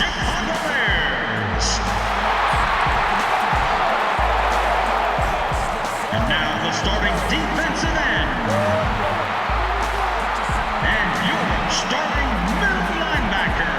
Chicago Bears. And now the starting defensive end. And your starting middle linebacker.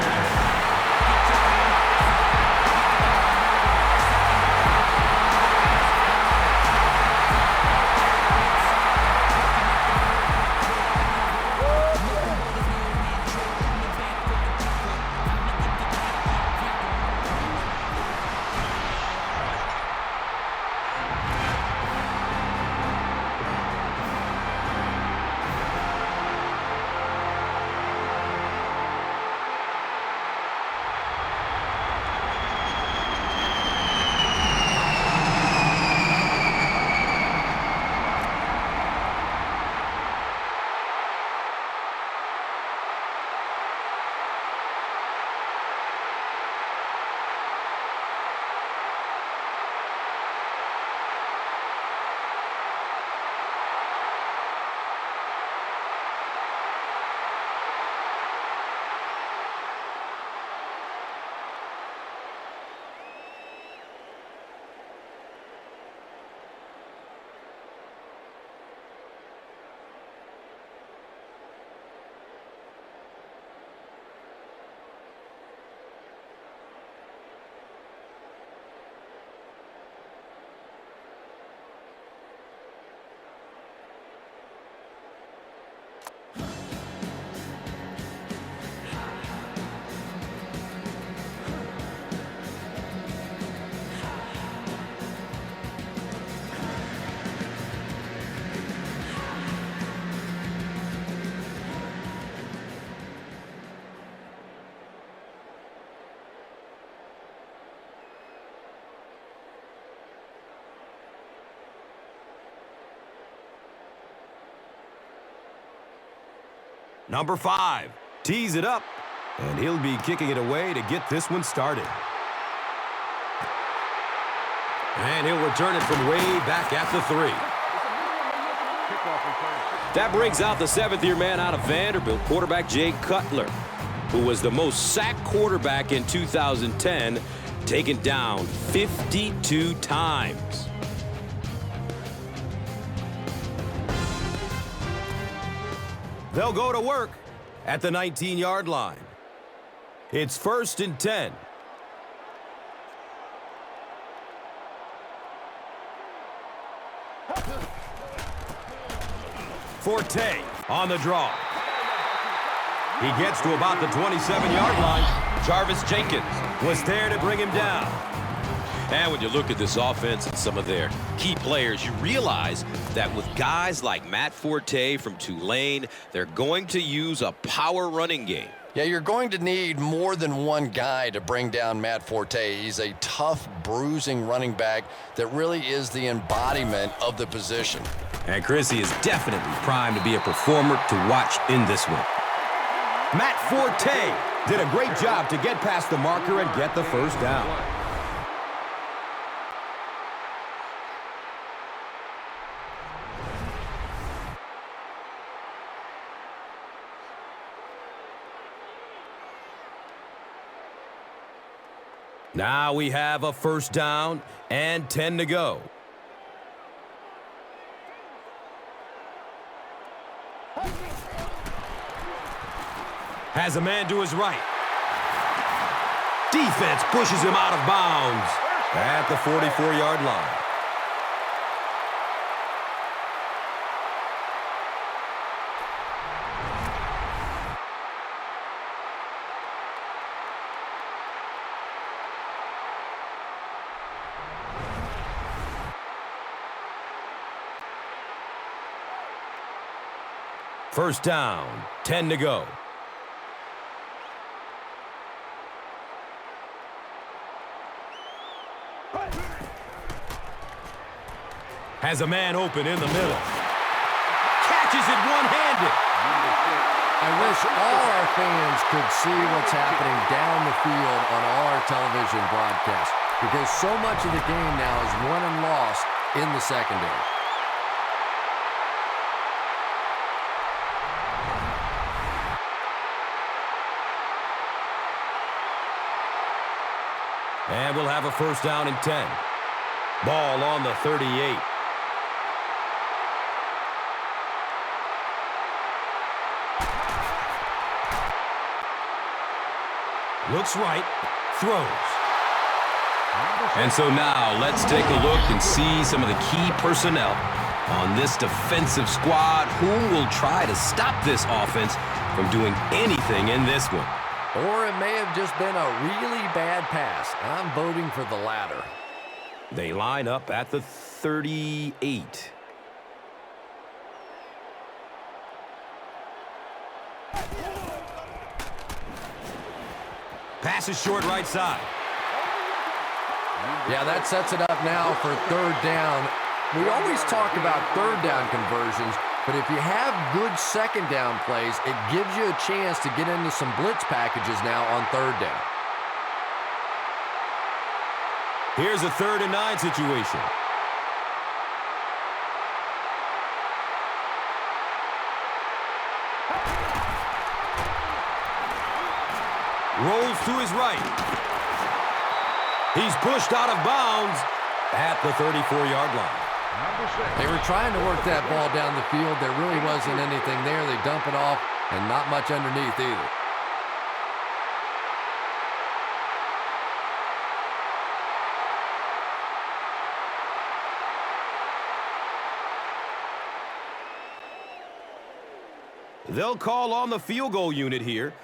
Number 5, tees it up, and he'll be kicking it away to get this one started. And he'll return it from way back at the 3. That brings out the 7th-year man out of Vanderbilt, quarterback Jay Cutler, who was the most sacked quarterback in 2010, taken down 52 times. They'll go to work at the 19-yard line. It's 1st and 10. Forte on the draw. He gets to about the 27-yard line. Jarvis Jenkins was there to bring him down. And when you look at this offense and some of their key players, you realize that with guys like Matt Forte from Tulane, they're going to use a power running game. Yeah, you're going to need more than one guy to bring down Matt Forte. He's a tough, bruising running back that really is the embodiment of the position. And Chrissy is definitely primed to be a performer to watch in this one. Matt Forte did a great job to get past the marker and get the first down. Now we have a 1st down and 10 to go. Has a man to his right. Defense pushes him out of bounds at the 44-yard line. First down, 10 to go. Has a man open in the middle. Catches it one-handed. I wish all our fans could see what's happening down the field on all our television broadcasts, because so much of the game now is won and lost in the secondary. And we'll have a first down and 10. Ball on the 38. Looks right, throws. And so now let's take a look and see some of the key personnel on this defensive squad. Who will try to stop this offense from doing anything in this one? Or it may have just been a really bad pass. I'm voting for the latter. They line up at the 38. Pass is short right side. Yeah, that sets it up now for third down. We always talk about third down conversions, but if you have good second down plays, it gives you a chance to get into some blitz packages now on third down. Here's a 3rd and 9 situation. Rolls to his right. He's pushed out of bounds at the 34-yard line. They were trying to work that ball down the field. There really wasn't anything there. They dump it off, and not much underneath either. They'll call on the field goal unit here.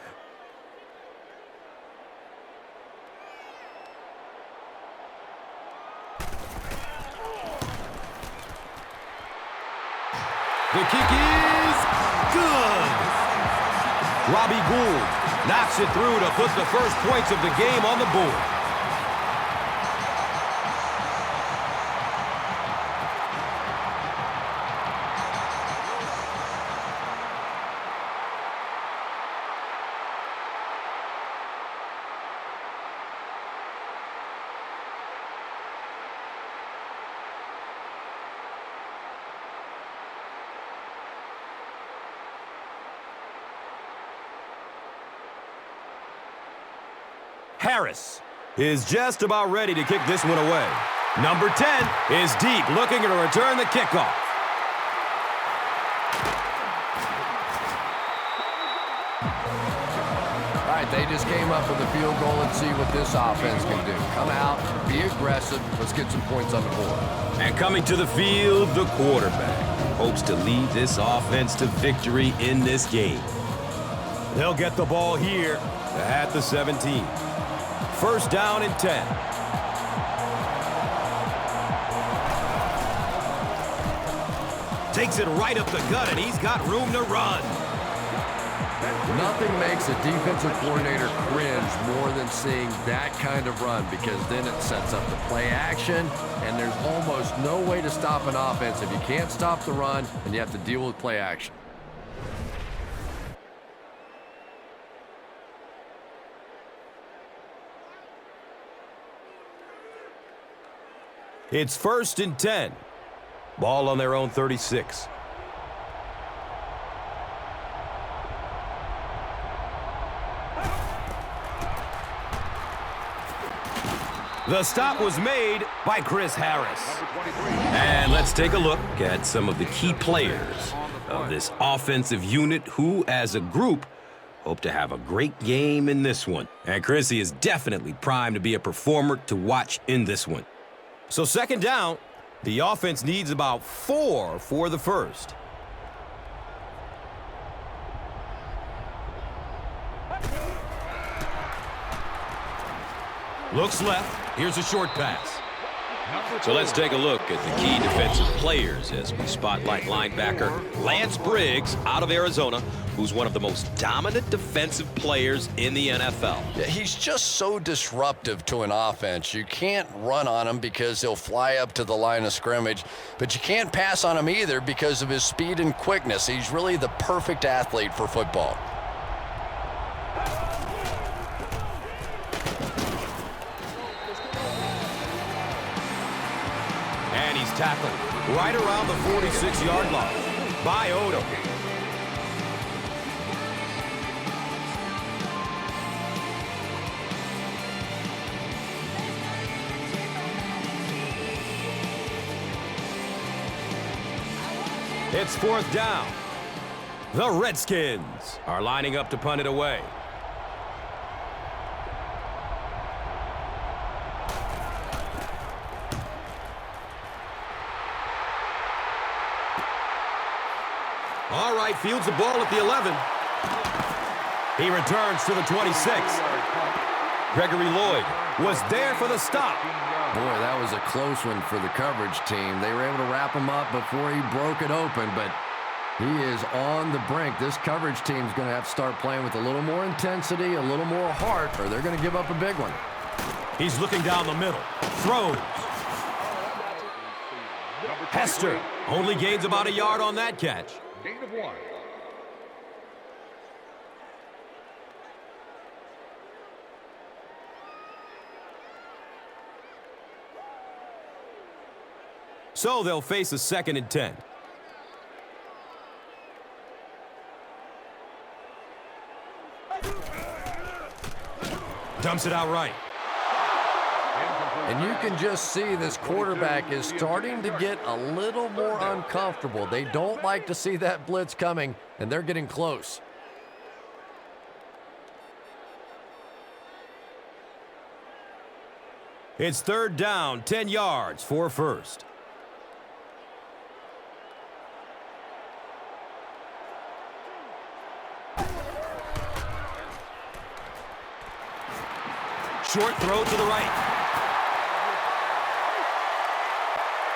The kick is good. Robbie Gould knocks it through to put the first points of the game on the board. Harris is just about ready to kick this one away. Number 10 is deep, looking to return the kickoff. All right, they just came up with a field goal. Let's see what this offense can do. Come out, be aggressive. Let's get some points on the board. And coming to the field, the quarterback hopes to lead this offense to victory in this game. They'll get the ball here at the 17. First down and 10. Takes it right up the gut, and he's got room to run. Nothing makes a defensive coordinator cringe more than seeing that kind of run, because then it sets up the play action, and there's almost no way to stop an offense if you can't stop the run and you have to deal with play action. It's 1st and 10. Ball on their own 36. The stop was made by Chris Harris. And let's take a look at some of the key players of this offensive unit who, as a group, hope to have a great game in this one. And Chrissy is definitely primed to be a performer to watch in this one. So 2nd down, the offense needs about 4 for the first. Looks left. Here's a short pass. So let's take a look at the key defensive players as we spotlight linebacker Lance Briggs out of Arizona, who's one of the most dominant defensive players in the NFL. Yeah, he's just so disruptive to an offense. You can't run on him because he'll fly up to the line of scrimmage, but you can't pass on him either because of his speed and quickness. He's really the perfect athlete for football. And he's tackled right around the 46-yard line by Odo. It's 4th down. The Redskins are lining up to punt it away. All right, fields the ball at the 11. He returns to the 26. Gregory Lloyd was there for the stop. Boy, that was a close one for the coverage team. They were able to wrap him up before he broke it open, but he is on the brink. This coverage team is going to have to start playing with a little more intensity, a little more heart, or they're going to give up a big one. He's looking down the middle. Throws. Hester only gains about a yard on that catch. Gain of 1. So they'll face a 2nd and 10. Dumps it out right. And you can just see this quarterback is starting to get a little more uncomfortable. They don't like to see that blitz coming, and they're getting close. It's 3rd down, 10 yards for first. Short throw to the right.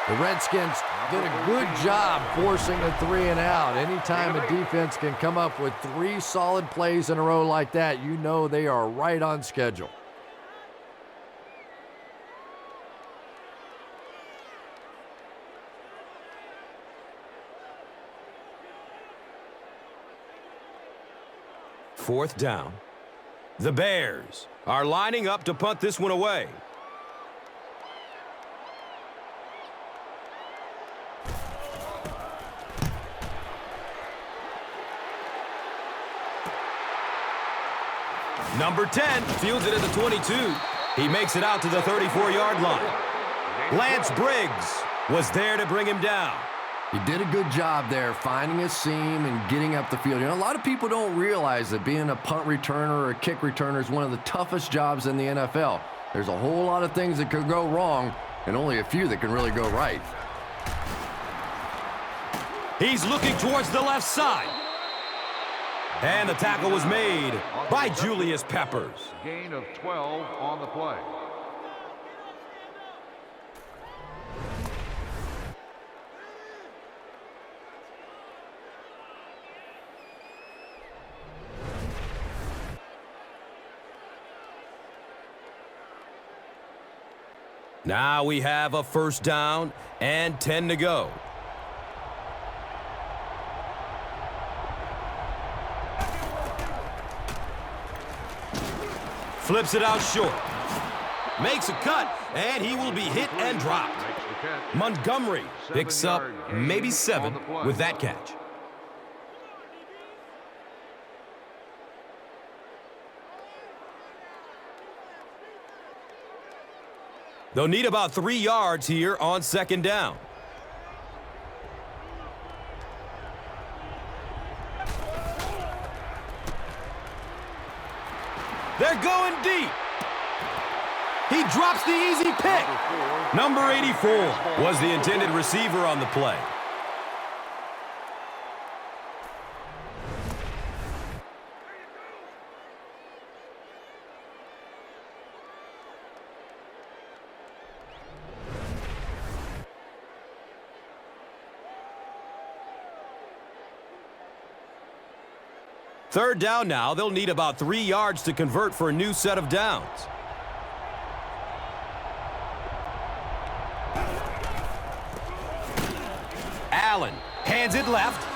The Redskins did a good job forcing a 3 and out. Anytime a defense can come up with 3 solid plays in a row like that, you know they are right on schedule. Fourth down. The Bears are lining up to punt this one away. Number 10 fields it at the 22. He makes it out to the 34-yard line. Lance Briggs was there to bring him down. He did a good job there finding a seam and getting up the field. You know, a lot of people don't realize that being a punt returner or a kick returner is one of the toughest jobs in the NFL. There's a whole lot of things that could go wrong and only a few that can really go right. He's looking towards the left side. And the tackle was made by Julius Peppers. Gain of 12 on the play. Now we have a first down and 10 to go. Flips it out short. Makes a cut, and he will be hit and dropped. Montgomery picks up maybe 7 with that catch. They'll need about 3 yards here on second down. They're going deep. He drops the easy pick. Number 84 was the intended receiver on the play. Third down now. They'll need about 3 yards to convert for a new set of downs. Allen hands it left.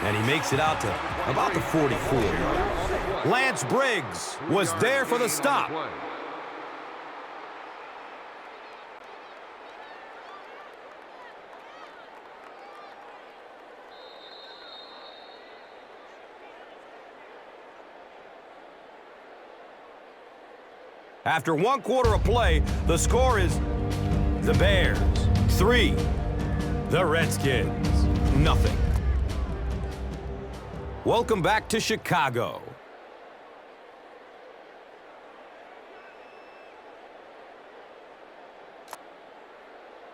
And he makes it out to about the 44. Lance Briggs was there for the stop. After 1 quarter of play, the score is the Bears 3, The Redskins, nothing. Welcome back to Chicago.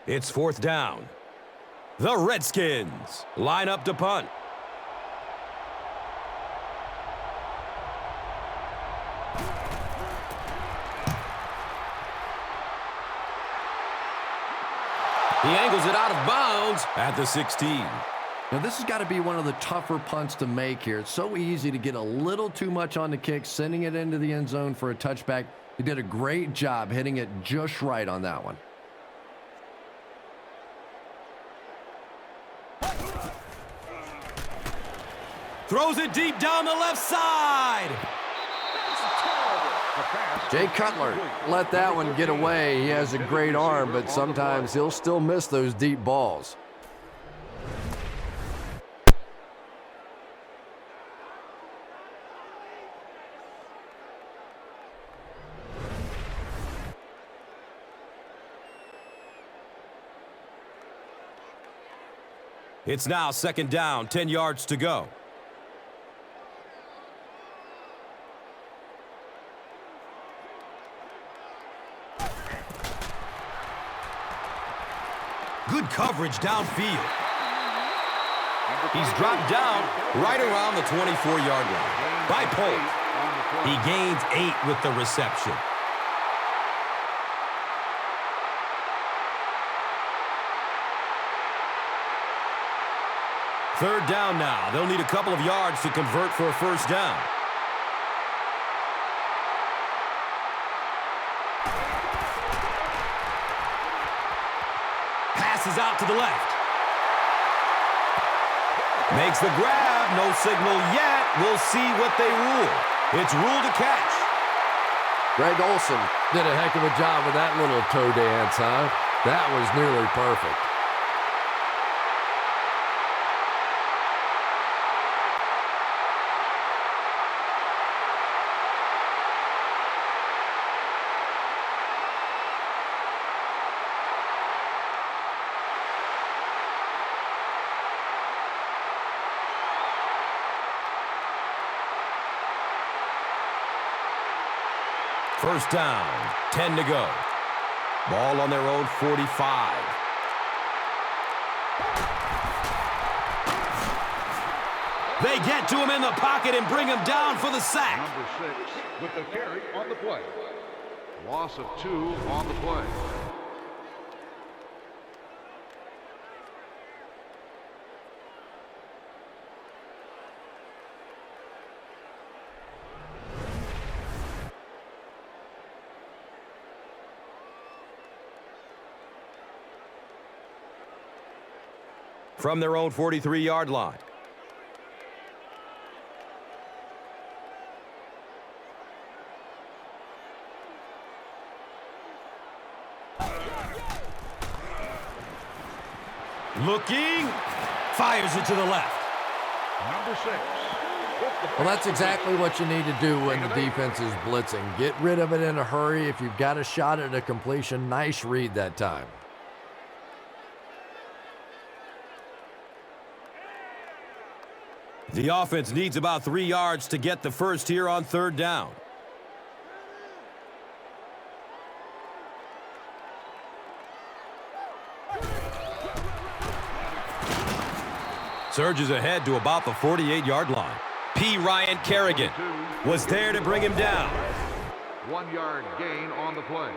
It's 4th down. The Redskins line up to punt. He angles it out of bounds at the 16. Now, this has got to be one of the tougher punts to make here. It's so easy to get a little too much on the kick, sending it into the end zone for a touchback. He did a great job hitting it just right on that one. Throws it deep down the left side. Jay Cutler let that one get away. He has a great arm, but sometimes he'll still miss those deep balls. It's now 2nd down, 10 yards to go. Good coverage downfield. He's dropped down right around the 24-yard line by Polk. He gains 8 with the reception. Third down now. They'll need a couple of yards to convert for a first down. Passes out to the left. Makes the grab. No signal yet. We'll see what they rule. It's rule to catch. Greg Olsen did a heck of a job with that little toe dance, huh? That was nearly perfect. First down, 10 to go. Ball on their own 45. They get to him in the pocket and bring him down for the sack. Number 6 with the carry on the play. Loss of 2 on the play. From their own 43-yard line. Looking, fires it to the left. Number 6. Well, that's exactly what you need to do when the defense is blitzing. Get rid of it in a hurry. If you've got a shot at a completion, nice read that time. The offense needs about 3 yards to get the first here on 3rd down. Surges ahead to about the 48-yard line. P. Ryan Kerrigan was there to bring him down. 1-yard gain on the play.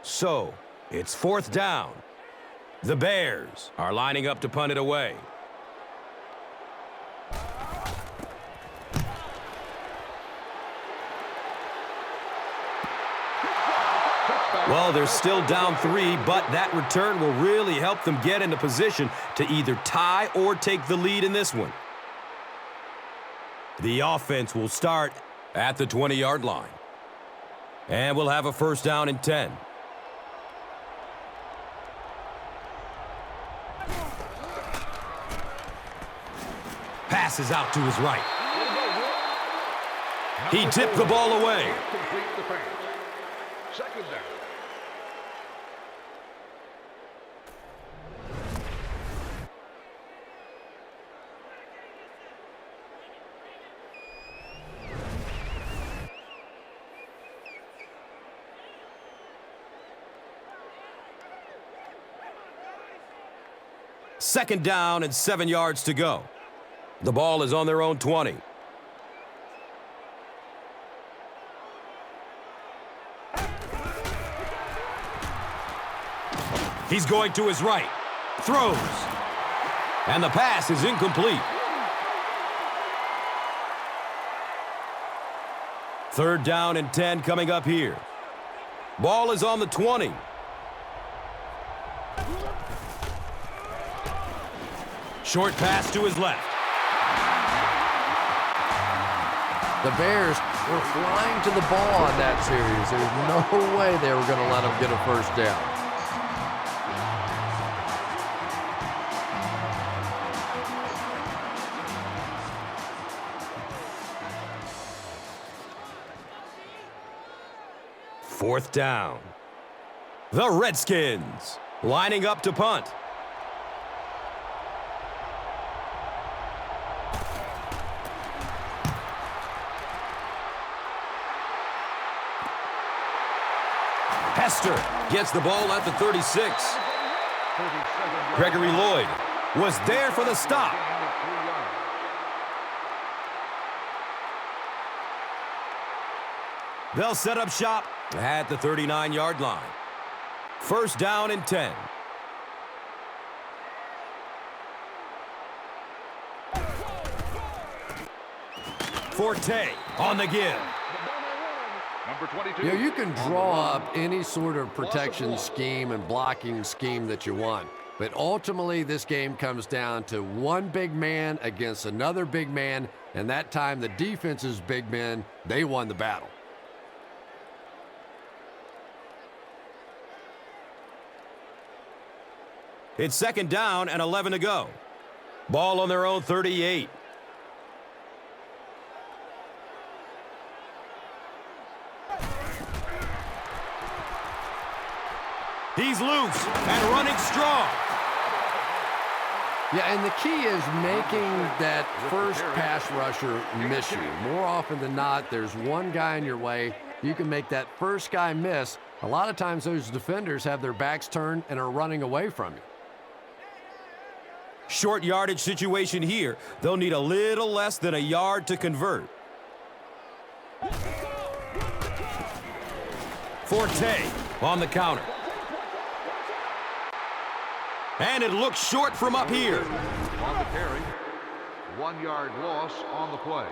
So, it's 4th down. The Bears are lining up to punt it away. Well, they're still down 3, but that return will really help them get into position to either tie or take the lead in this one. The offense will start at the 20-yard line. And we'll have a first down and 10. pass is out to his right. He tipped the ball away. Complete the pass. Second down. Second down and 7 yards to go. The ball is on their own 20. He's going to his right. Throws. And the pass is incomplete. Third down and 10 coming up here. Ball is on the 20. Short pass to his left. The Bears were flying to the ball on that series. There's no way they were going to let them get a first down. Fourth down. The Redskins lining up to punt. Hester gets the ball at the 36. Gregory Lloyd was there for the stop. They'll set up shop at the 39-yard line. First down and 10. Forte on the give. Number 22. You know, you can draw up any sort of protection scheme and blocking scheme that you want. But ultimately, this game comes down to one big man against another big man. And that time, the defense's big men, they won the battle. It's second down and 11 to go. Ball on their own 38. He's loose and running strong. Yeah, and the key is making that first pass rusher miss you. More often than not, there's one guy in your way. You can make that first guy miss. A lot of times those defenders have their backs turned and are running away from you. Short yardage situation here. They'll need a little less than a yard to convert. Forte on the counter. And it looks short from up here. On the carry. 1 yard loss on the play.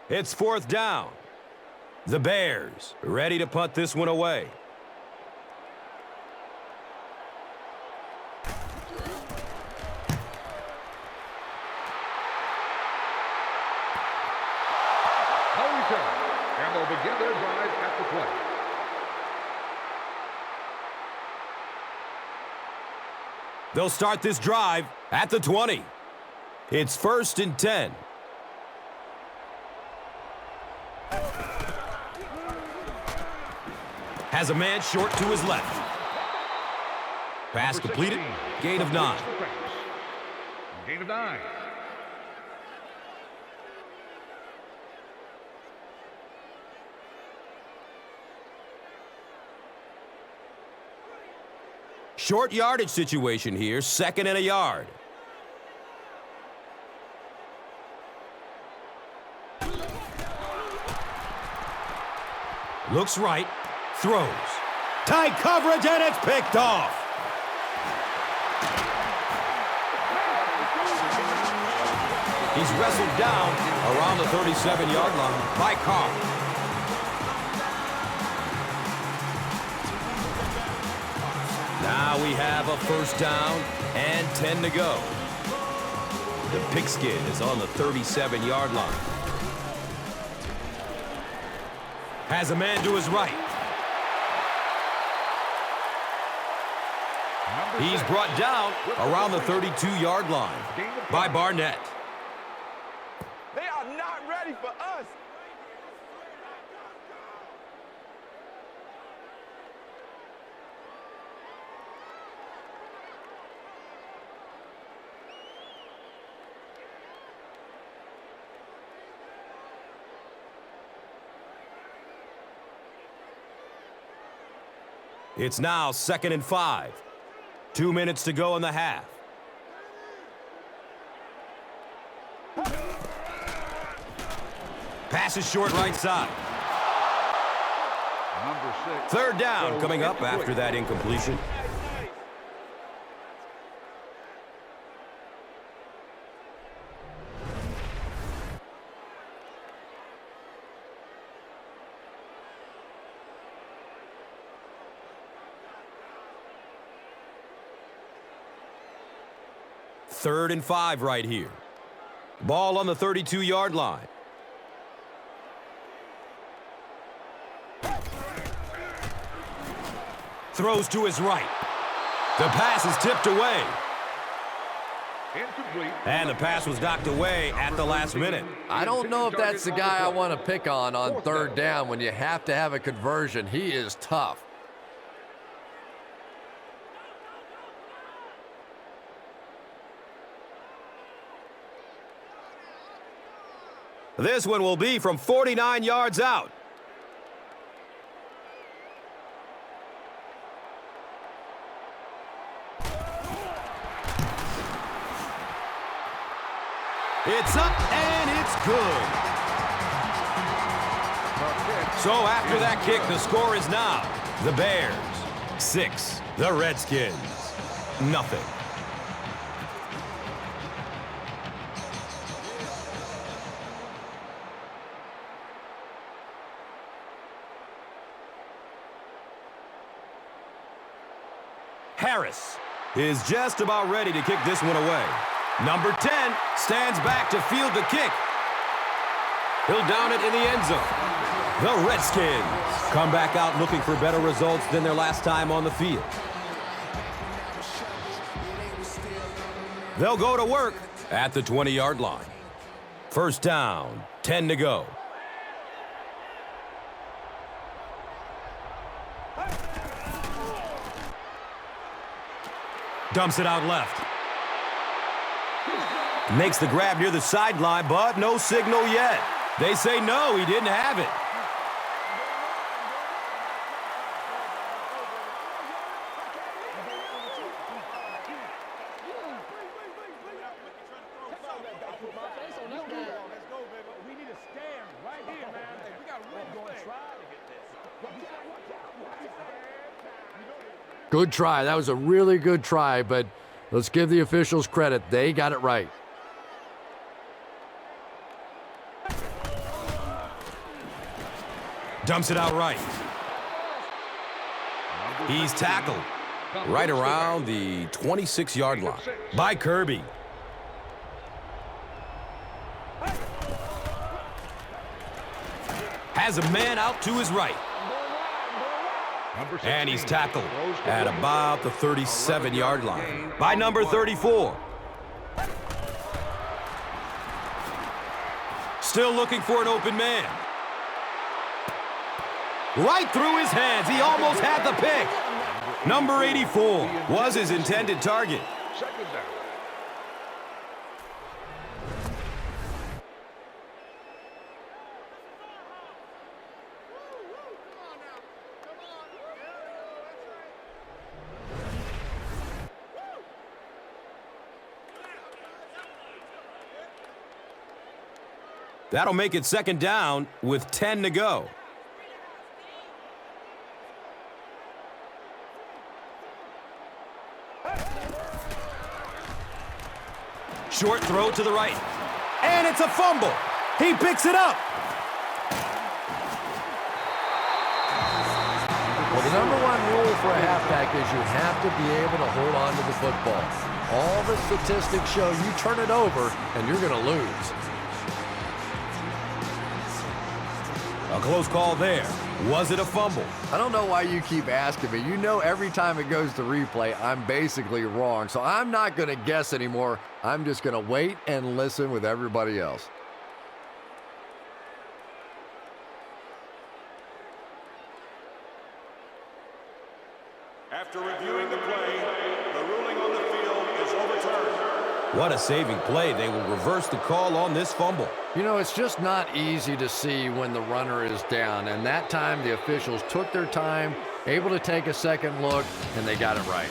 It's fourth down. The Bears ready to punt this one away. And they'll begin their drive at the play. They'll start this drive at the 20. It's first and 10. Has a man short to his left. Pass completed. Gain of 9. Gain of 9. Short yardage situation here, second and a yard. Looks right, throws. Tight coverage, and it's picked off. He's wrestled down around the 37-yard line by Carr. Now we have a first down and 10 to go. The pigskin is on the 37-yard line. Has a man to his right. He's brought down around the 32-yard line by Barnett. They are not ready for us. It's now 2nd and 5. 2 minutes to go in the half. Pass is short right side. Number 6. 3rd down coming up after that incompletion. Third and 5 right here. Ball on the 32-yard line. Throws to his right. The pass is tipped away. Incomplete. And the pass was knocked away at the last minute. I don't know if that's the guy I want to pick on 3rd down when you have to have a conversion. He is tough. This one will be from 49 yards out. It's up and it's good. So after that kick, the score is now the Bears 6, the Redskins 0. Harris is just about ready to kick this one away. Number 10 stands back to field the kick. He'll down it in the end zone. The Redskins come back out looking for better results than their last time on the field. They'll go to work at the 20-yard line. 1st down, 10 to go. Dumps it out left. Makes the grab near the sideline, but no signal yet. They say no, he didn't have it. Good try. That was a really good try, but let's give the officials credit. They got it right. Dumps it out right. He's tackled right around the 26-yard line by Kirby. Has a man out to his right. And he's tackled at about the 37-yard line by number 34. Still looking for an open man. Right through his hands. He almost had the pick. Number 84 was his intended target. 2nd down. That'll make it 2nd down with 10 to go. Short throw to the right. And it's a fumble. He picks it up. Well, the number one rule for a halfback is you have to be able to hold on to the football. All the statistics show you turn it over and you're going to lose. A close call there. Was it a fumble? I don't know why you keep asking me. You know every time it goes to replay, I'm basically wrong. So I'm not going to guess anymore. I'm just going to wait and listen with everybody else. After reviewing the play, the ruling on the field is overturned. What a saving play. They will reverse the call on this fumble. You know, it's just not easy to see when the runner is down. And that time, the officials took their time, able to take a second look, and they got it right.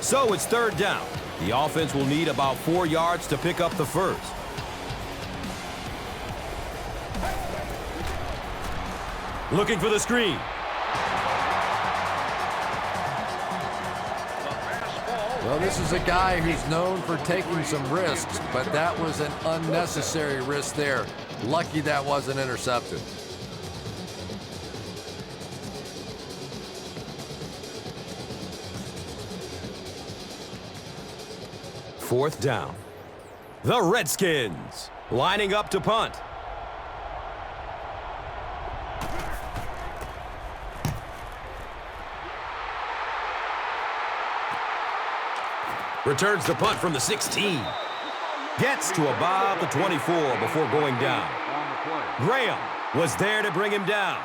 So it's third down. The offense will need about 4 yards to pick up the first. Looking for the screen. Well, this is a guy who's known for taking some risks, but that was an unnecessary risk there. Lucky that wasn't intercepted. Fourth down. The Redskins lining up to punt. Returns the punt from the 16. Gets to about the 24 before going down. Graham was there to bring him down.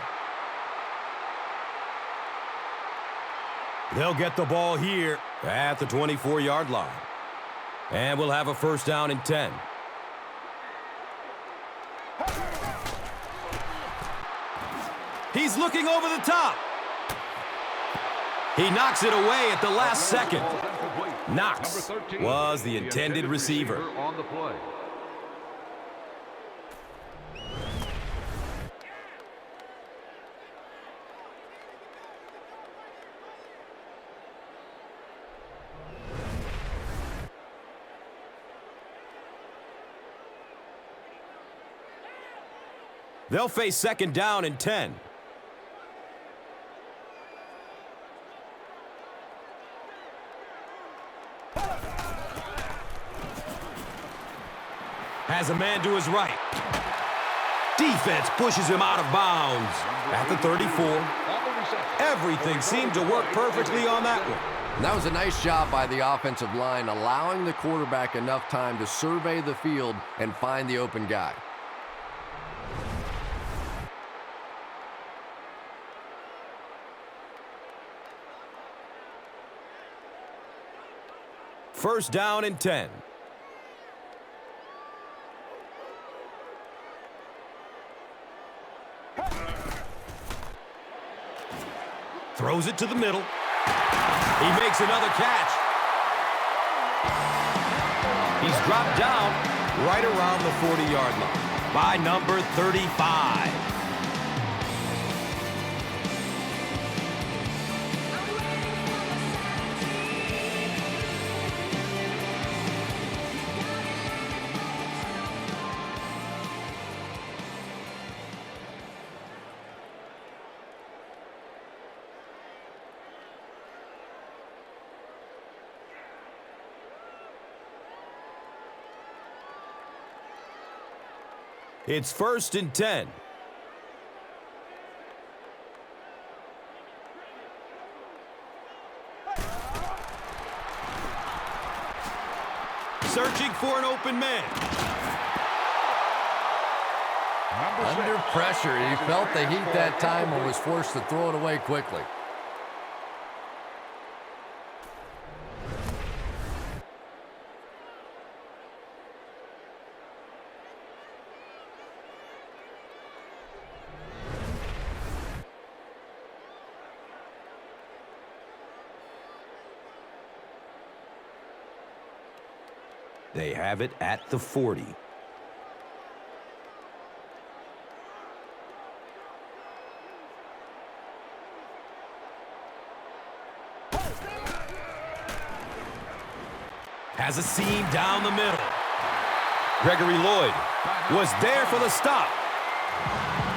They'll get the ball here at the 24-yard line. And we'll have a first down and 10. He's looking over the top. He knocks it away at the last second. Knox was the intended receiver. On the play. They'll face second down and 10. Has a man to his right. Defense pushes him out of bounds at the 34. Everything seemed to work perfectly on that one. And that was a nice job by the offensive line, allowing the quarterback enough time to survey the field and find the open guy. First down and 10. Throws it to the middle. He makes another catch. He's dropped down right around the 40-yard line by number 35. It's first and 10. Searching for an open man. Under pressure, he felt the heat that time and was forced to throw it away quickly. They have it at the 40. Has a seam down the middle. Gregory Lloyd was there for the stop.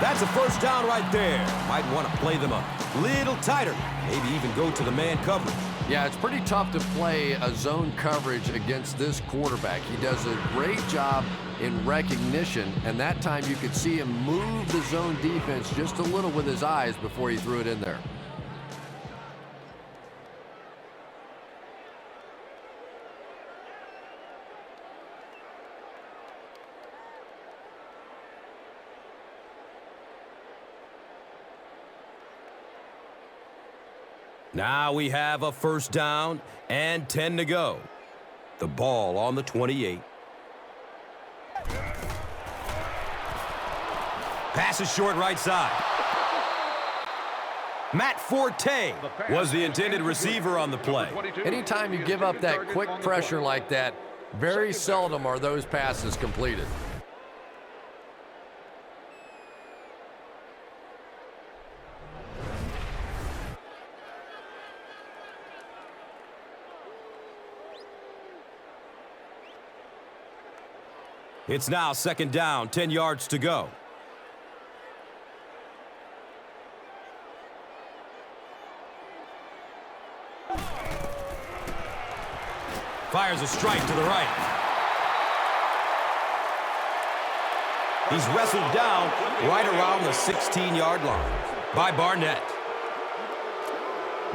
That's a first down right there. Might want to play them a little tighter. Maybe even go to the man coverage. Yeah, it's pretty tough to play a zone coverage against this quarterback. He does a great job in recognition, and that time you could see him move the zone defense just a little with his eyes before he threw it in there. Now we have a first down and 10 to go. The ball on the 28. Pass is short right side. Matt Forte was the intended receiver on the play. Anytime you give up that quick pressure like that, very seldom are those passes completed. It's now second down, 10 yards to go. Fires a strike to the right. He's wrestled down right around the 16-yard line by Barnett.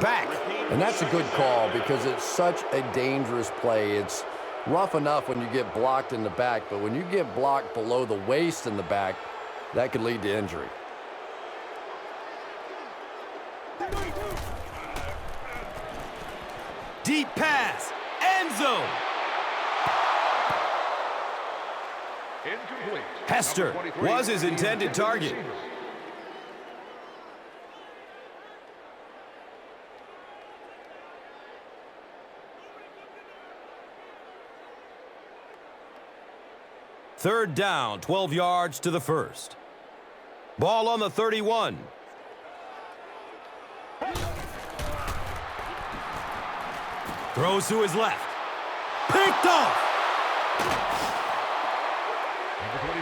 Back. And that's a good call because it's such a dangerous play. It's rough enough when you get blocked in the back, but when you get blocked below the waist in the back, that could lead to injury. Deep pass. End zone. Incomplete. Hester was his intended target. Third down, 12 yards to the first. Ball on the 31. Throws to his left. Picked off.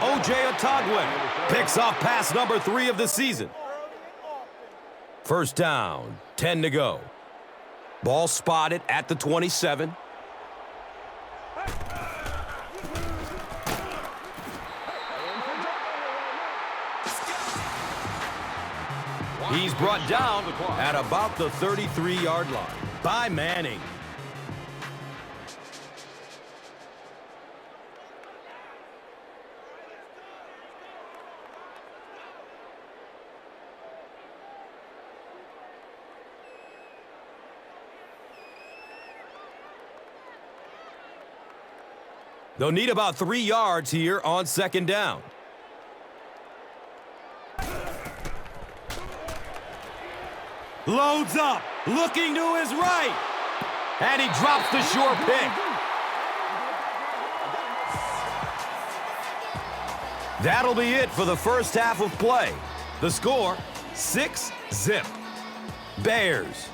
O.J. Otagwe picks off pass number 3 of the season. First down, 10 to go. Ball spotted at the 27. He's brought down at about the 33-yard line by Manning. They'll need about 3 yards here on second down. Loads up, looking to his right. And he drops the short pick. That'll be it for the first half of play. The score, 6-0. Bears.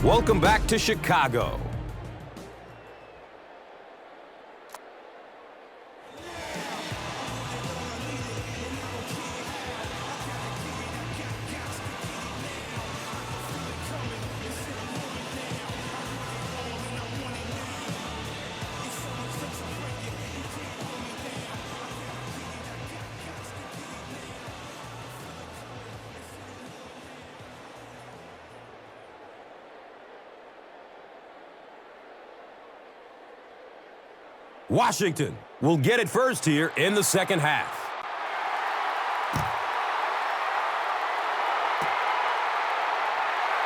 Welcome back to Chicago. Washington will get it first here in the second half.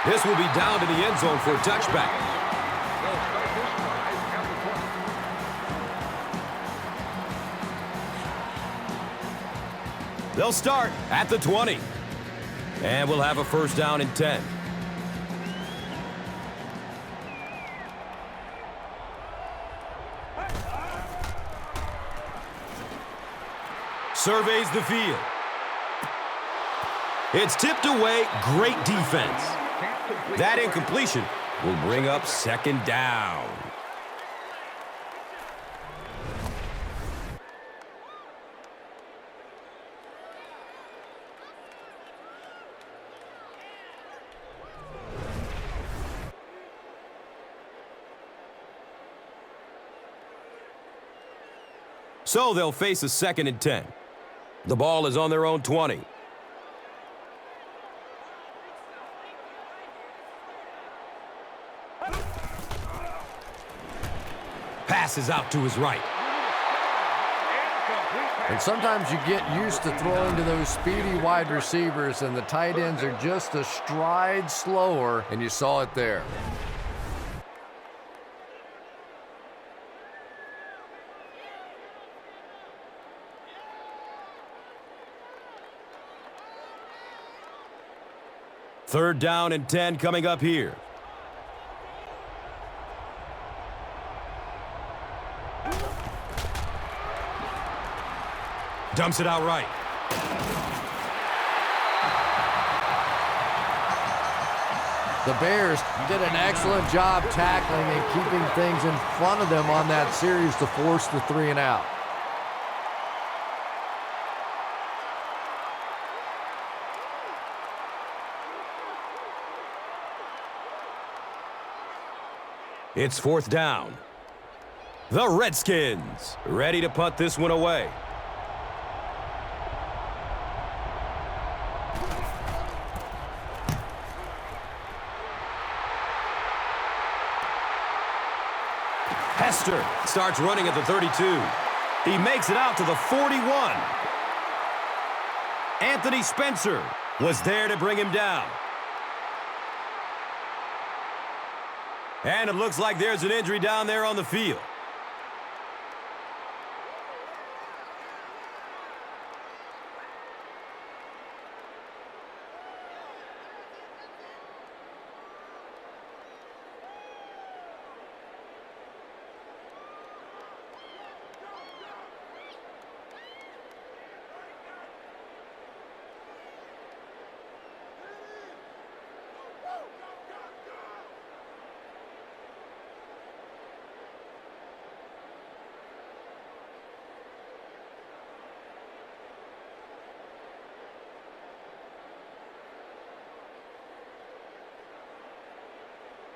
This will be down to the end zone for a touchback. They'll start at the 20. And we'll have a first down and 10. surveys the field. It's tipped away. Great defense. That incompletion will bring up second down. So they'll face a 2nd and 10. The ball is on their own 20. Passes out to his right. And sometimes you get used to throwing to those speedy wide receivers, and the tight ends are just a stride slower, and you saw it there. Third down and 10 coming up here. Dumps it out right. The Bears did an excellent job tackling and keeping things in front of them on that series to force the 3 and out. It's 4th down. The Redskins ready to punt this one away. Hester starts running at the 32. He makes it out to the 41. Anthony Spencer was there to bring him down. And it looks like there's an injury down there on the field.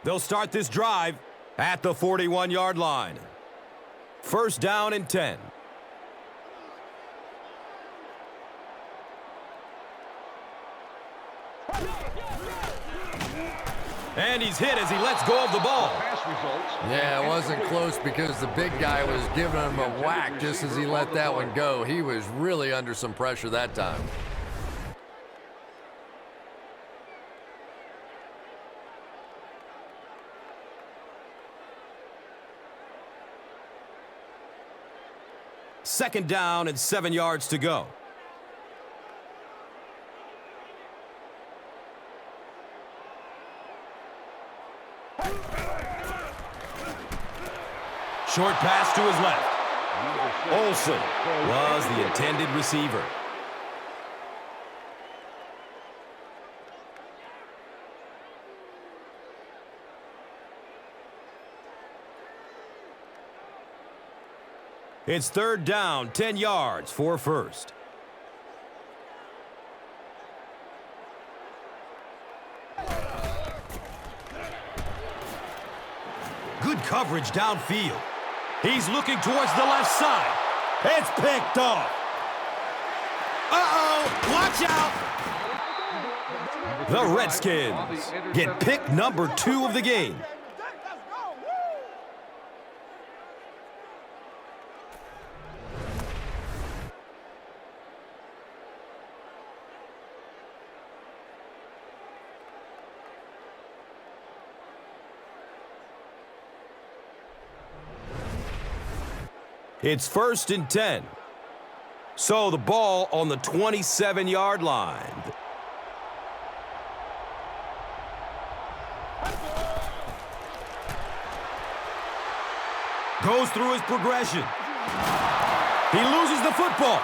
They'll start this drive at the 41-yard line. 1st down and 10. And he's hit as he lets go of the ball. Yeah, it wasn't close because the big guy was giving him a whack just as he let that one go. He was really under some pressure that time. Second down and 7 yards to go. Short pass to his left. Olsen was the intended receiver. It's 3rd down, 10 yards for 1st. Good coverage downfield. He's looking towards the left side. It's picked off. Uh-oh, watch out. The Redskins get pick number 2 of the game. It's 1st and 10. So the ball on the 27-yard line. Goes through his progression. He loses the football.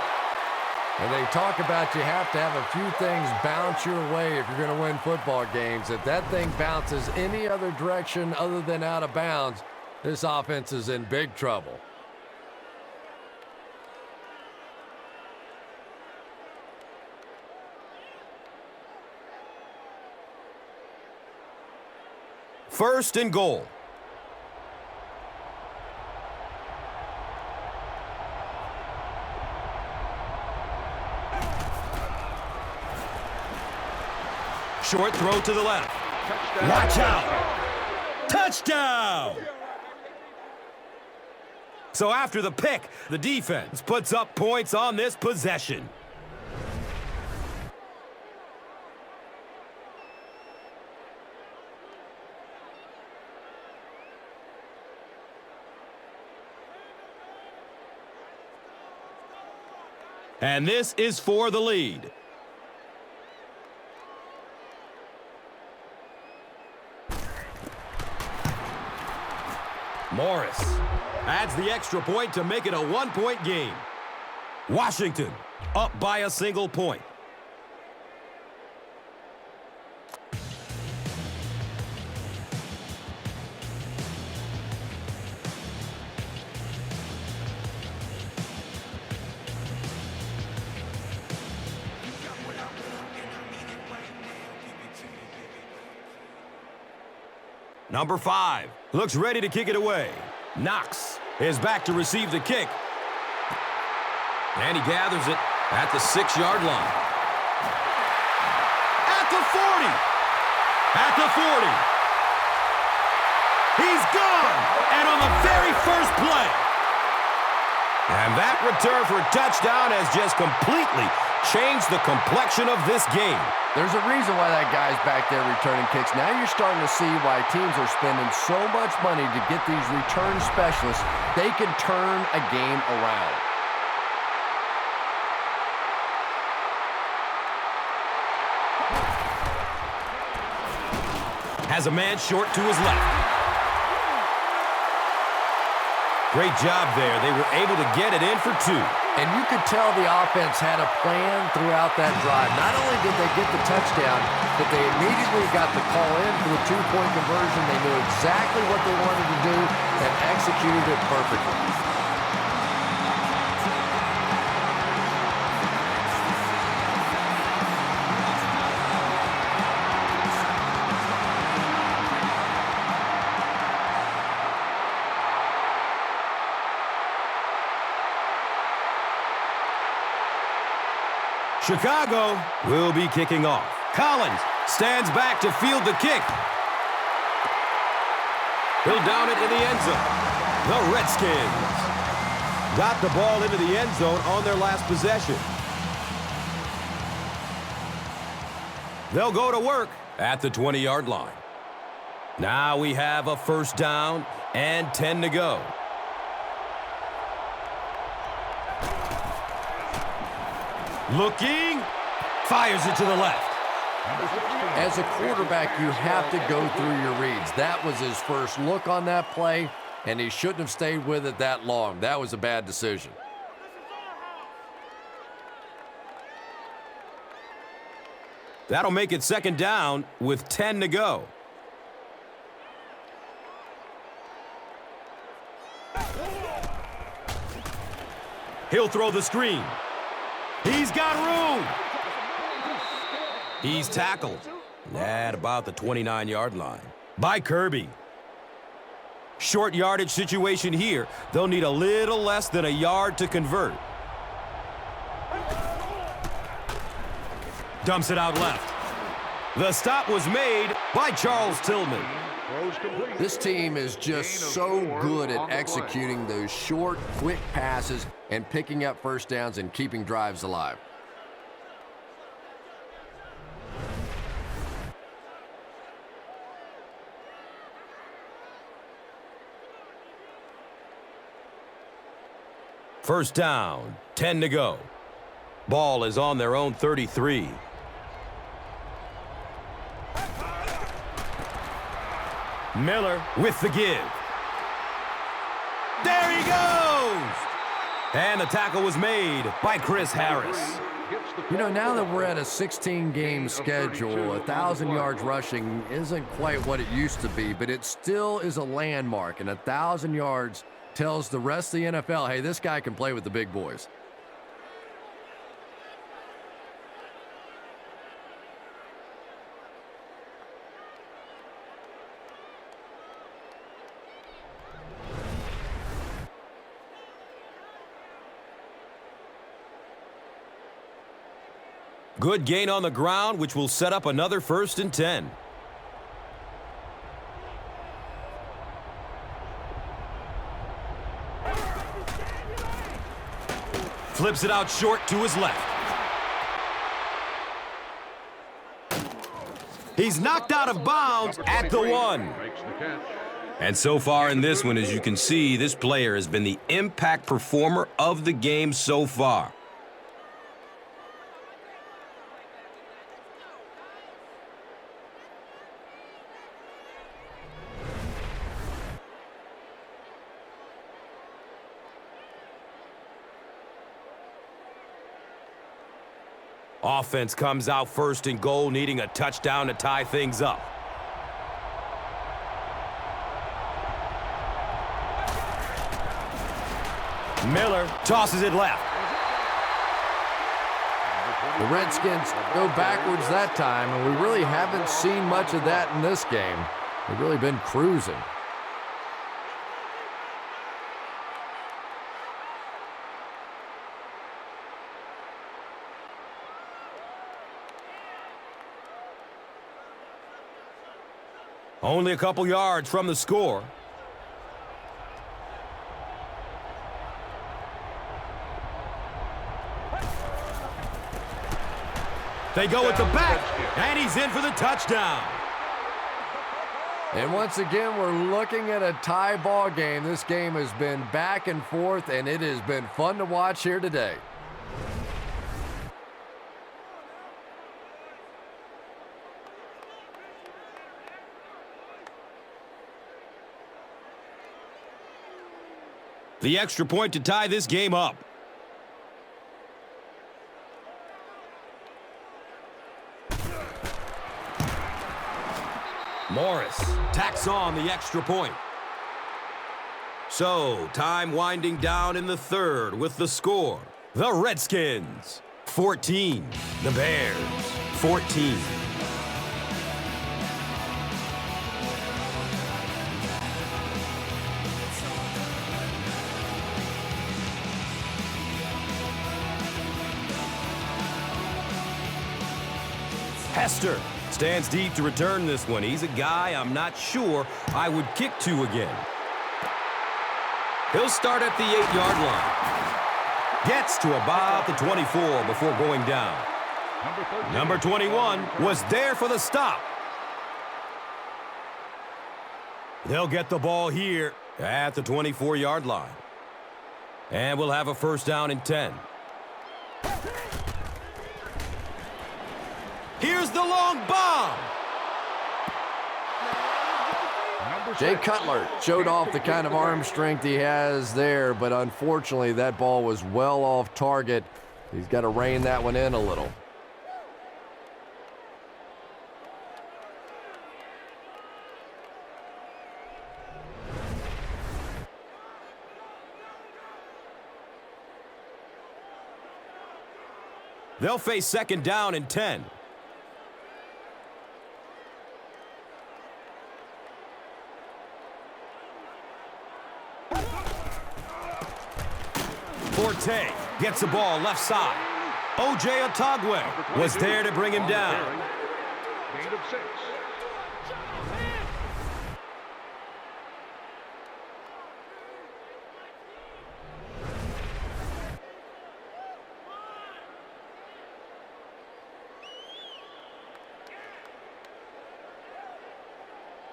And they talk about you have to have a few things bounce your way if you're going to win football games. If that thing bounces any other direction other than out of bounds, this offense is in big trouble. First and goal. Short throw to the left. Touchdown. Watch out. Touchdown. So after the pick, the defense puts up points on this possession. And this is for the lead. Morris adds the extra point to make it a one-point game. Washington up by a single point. Number 5 looks ready to kick it away. Knox is back to receive the kick. And he gathers it at the 6-yard line. At the 40. At the 40. He's gone. And on the very first play. And that return for a touchdown has just completely changed the complexion of this game. There's a reason why that guy's back there returning kicks. Now you're starting to see why teams are spending so much money to get these return specialists. They can turn a game around. Has a man short to his left. Great job there. They were able to get it in for 2. And you could tell the offense had a plan throughout that drive. Not only did they get the touchdown, but they immediately got the call in for the 2-point conversion. They knew exactly what they wanted to do and executed it perfectly. Chicago will be kicking off. Collins stands back to field the kick. He'll down it in the end zone. The Redskins got the ball into the end zone on their last possession. They'll go to work at the 20-yard line. Now we have a first down and 10 to go. Looking, fires it to the left. As a quarterback, you have to go through your reads. That was his first look on that play, and he shouldn't have stayed with it that long. That was a bad decision. That'll make it second down with 10 to go. He'll throw the screen. He's got room. He's tackled at about the 29-yard line by Kirby. Short yardage situation here. They'll need a little less than a yard to convert. Dumps it out left. The stop was made by Charles Tillman. This team is just so good at executing those short, quick passes and picking up first downs and keeping drives alive. First down, 10 to go. Ball is on their own 33. Miller with the give. There he goes! And the tackle was made by Chris Harris. You know, now that we're at a 16-game schedule, 1,000 yards rushing isn't quite what it used to be, but it still is a landmark, and 1,000 yards tells the rest of the NFL, hey, this guy can play with the big boys. Good gain on the ground, which will set up another 1st and 10. Flips it out short to his left. He's knocked out of bounds at the 1. And so far in this one, as you can see, this player has been the impact performer of the game so far. Offense comes out 1st and goal, needing a touchdown to tie things up. Miller tosses it left. The Redskins go backwards that time, and we really haven't seen much of that in this game. They've really been cruising. Only a couple yards from the score. They go at the back, and he's in for the touchdown. And once again, we're looking at a tie ball game. This game has been back and forth, and it has been fun to watch here today. The extra point to tie this game up. Morris tacks on the extra point. So, time winding down in the 3rd with the score. The Redskins, 14. The Bears, 14. Hester stands deep to return this one. He's a guy I'm not sure I would kick to again. He'll start at the 8-yard line. Gets to about the 24 before going down. Number 21 was there for the stop. They'll get the ball here at the 24-yard line. And we'll have a 1st down and 10. Here's the long bomb. Jay Cutler showed off the kind of arm strength he has there, but unfortunately that ball was well off target. He's got to rein that one in a little. They'll face 2nd down and 10. Forte gets the ball left side. O.J. Otagwe was there to bring him down. Gain of 6.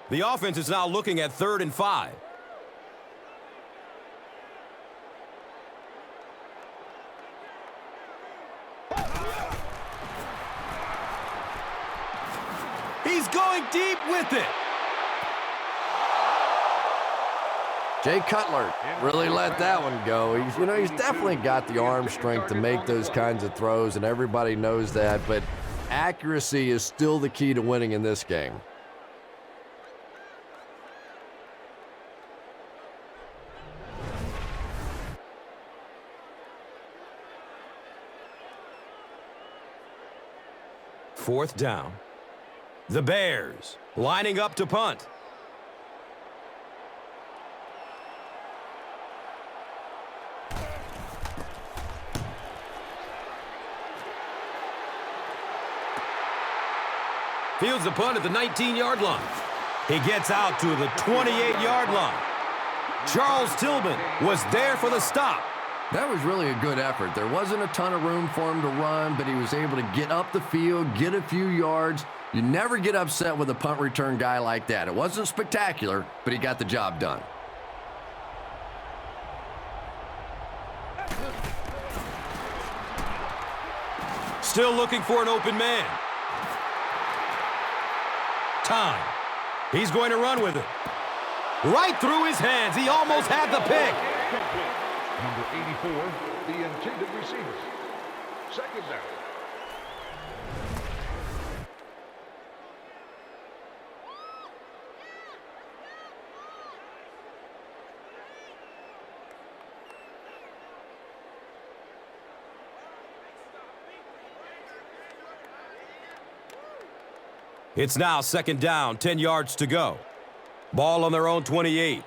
The offense is now looking at 3rd and 5. He's going deep with it. Jay Cutler really let that one go. He's definitely got the arm strength to make those kinds of throws, and everybody knows that, but accuracy is still the key to winning in this game. Fourth down. The Bears lining up to punt. Fields the punt at the 19-yard line. He gets out to the 28-yard line. Charles Tillman was there for the stop. That was really a good effort. There wasn't a ton of room for him to run, but he was able to get up the field, get a few yards. You never get upset with a punt return guy like that. It wasn't spectacular, but he got the job done. Still looking for an open man. Time. He's going to run with it. Right through his hands. He almost had the pick. Number 84, the intended receiver. Second down. It's now second down, 10 yards to go. Ball on their own 28.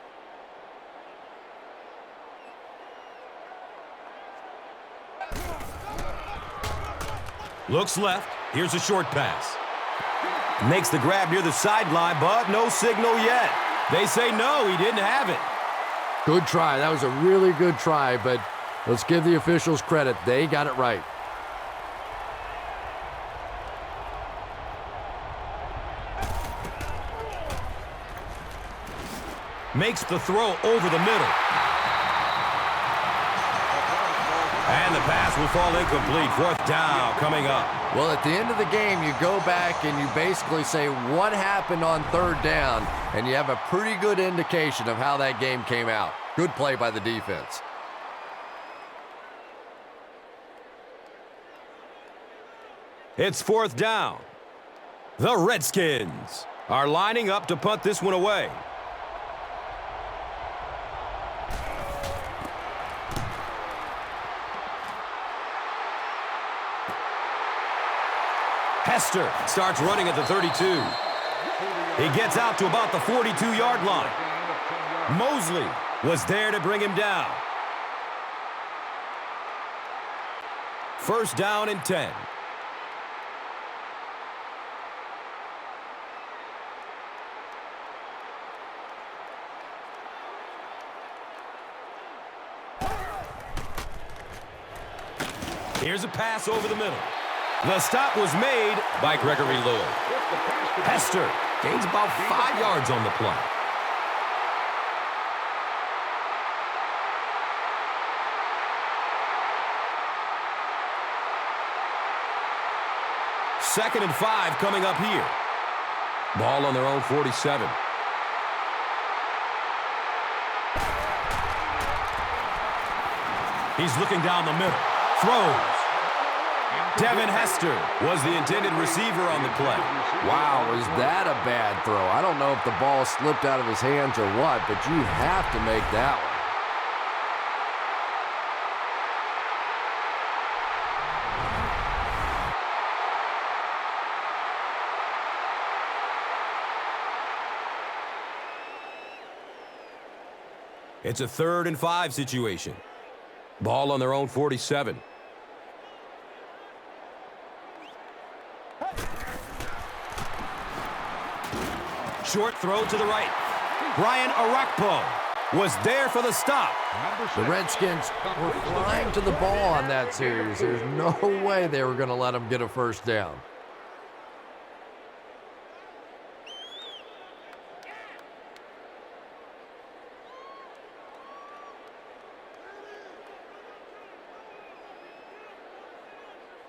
Looks left. Here's a short pass. Makes the grab near the sideline, but no signal yet. They say no, he didn't have it. Good try. That was a really good try, but let's give the officials credit. They got it right. Makes the throw over the middle. And the pass will fall incomplete. Fourth down coming up. Well, at the end of the game, you go back and you basically say what happened on third down, and you have a pretty good indication of how that game came out. Good play by the defense. It's fourth down. The Redskins are lining up to punt this one away. Hester starts running at the 32. He gets out to about the 42-yard line. Mosley was there to bring him down. First down and 10. Here's a pass over the middle. The stop was made by Gregory Lloyd. Hester gains about 5 yards on the play. Second and 5 coming up here. Ball on their own 47. He's looking down the middle. Throws. Devin Hester was the intended receiver on the play. Wow, was that a bad throw? I don't know if the ball slipped out of his hands or what, but you have to make that one. It's a 3rd and 5 situation. Ball on their own 47. Short throw to the right. Brian Arakpo was there for the stop. The Redskins were flying to the ball on that series. There's no way they were going to let them get a first down.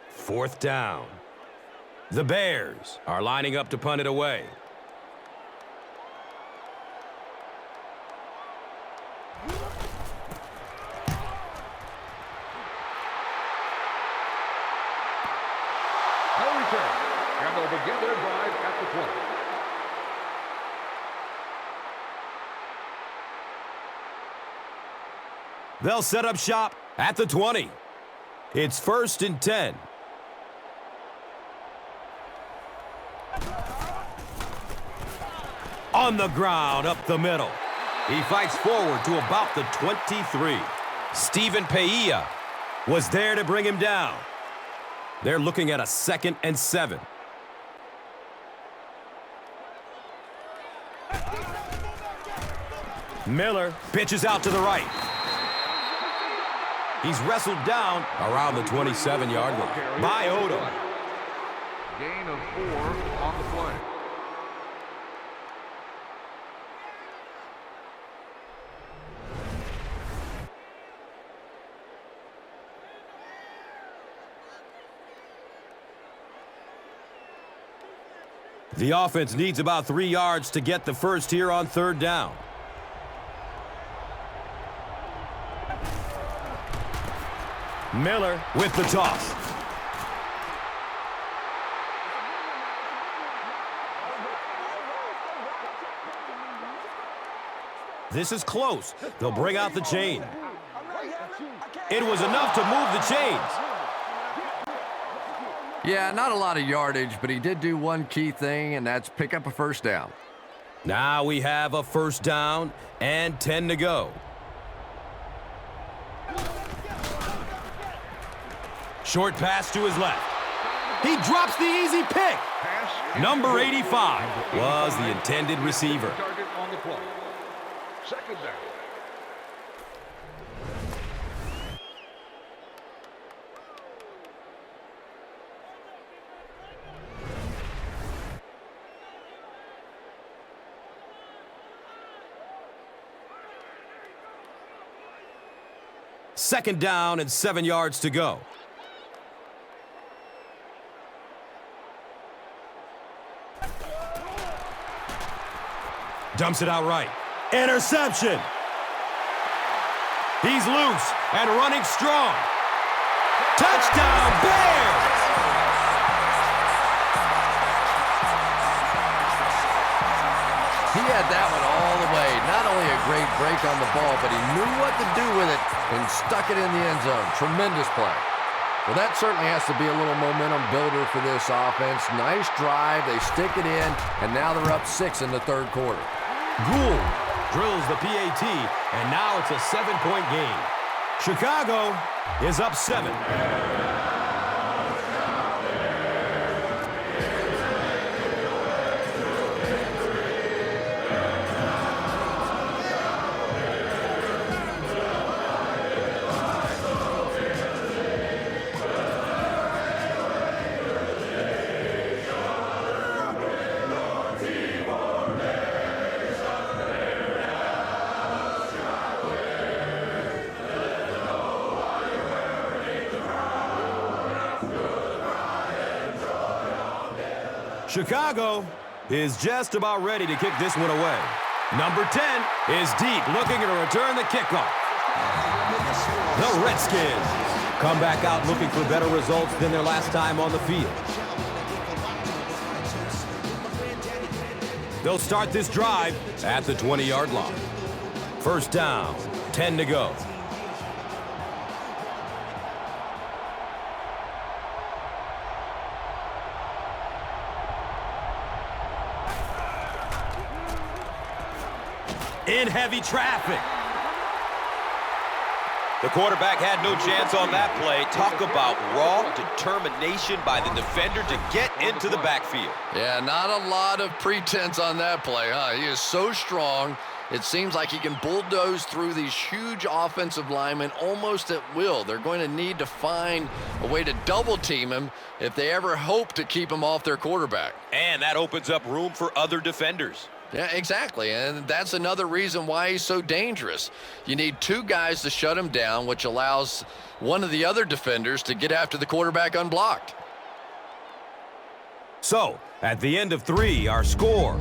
Fourth down. The Bears are lining up to punt it away. They'll begin their drive at the 20. They'll set up shop at the 20. It's 1st and 10. On the ground, up the middle. He fights forward to about the 23. Stephen Paella was there to bring him down. They're looking at a 2nd and 7. Miller pitches out to the right. He's wrestled down around the 27-yard line by Odom. Gain of 4 on the play. The offense needs about 3 yards to get the first here on 3rd down. Miller with the toss. This is close. They'll bring out the chain. It was enough to move the chains. Yeah, not a lot of yardage, but he did do one key thing, and that's pick up a 1st down. Now we have a 1st down and 10 to go. Short pass to his left. He drops the easy pick. Number 85 was the intended receiver. Target on the play. 2nd down. Second down and 7 yards to go. Dumps it out right. Interception. He's loose and running strong. Touchdown, Bears! He had that one all the way. Not only a great break on the ball, but he knew what to do with it and stuck it in the end zone. Tremendous play. Well, that certainly has to be a little momentum builder for this offense. Nice drive. They stick it in, and now they're up 6 in the 3rd quarter. Gould drills the PAT, and now it's a 7-point game. Chicago is up 7. Chicago is just about ready to kick this one away. Number 10 is deep, looking to return the kickoff. The Redskins come back out looking for better results than their last time on the field. They'll start this drive at the 20-yard line. 1st down, 10 to go. In heavy traffic. The quarterback had no chance on that play. Talk about raw determination by the defender to get into the backfield. Yeah, not a lot of pretense on that play, huh? He is so strong. It seems like he can bulldoze through these huge offensive linemen almost at will. They're going to need to find a way to double team him if they ever hope to keep him off their quarterback. And that opens up room for other defenders. Yeah, exactly, and that's another reason why he's so dangerous. You need 2 guys to shut him down, which allows one of the other defenders to get after the quarterback unblocked. So, at the end of 3, our score,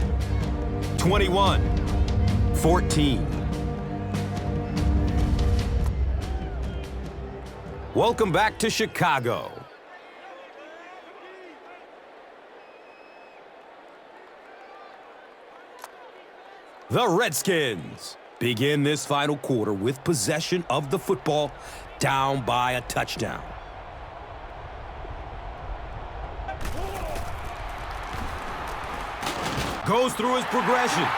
21-14. Welcome back to Chicago. The Redskins begin this final quarter with possession of the football, down by a touchdown. Goes through his progression.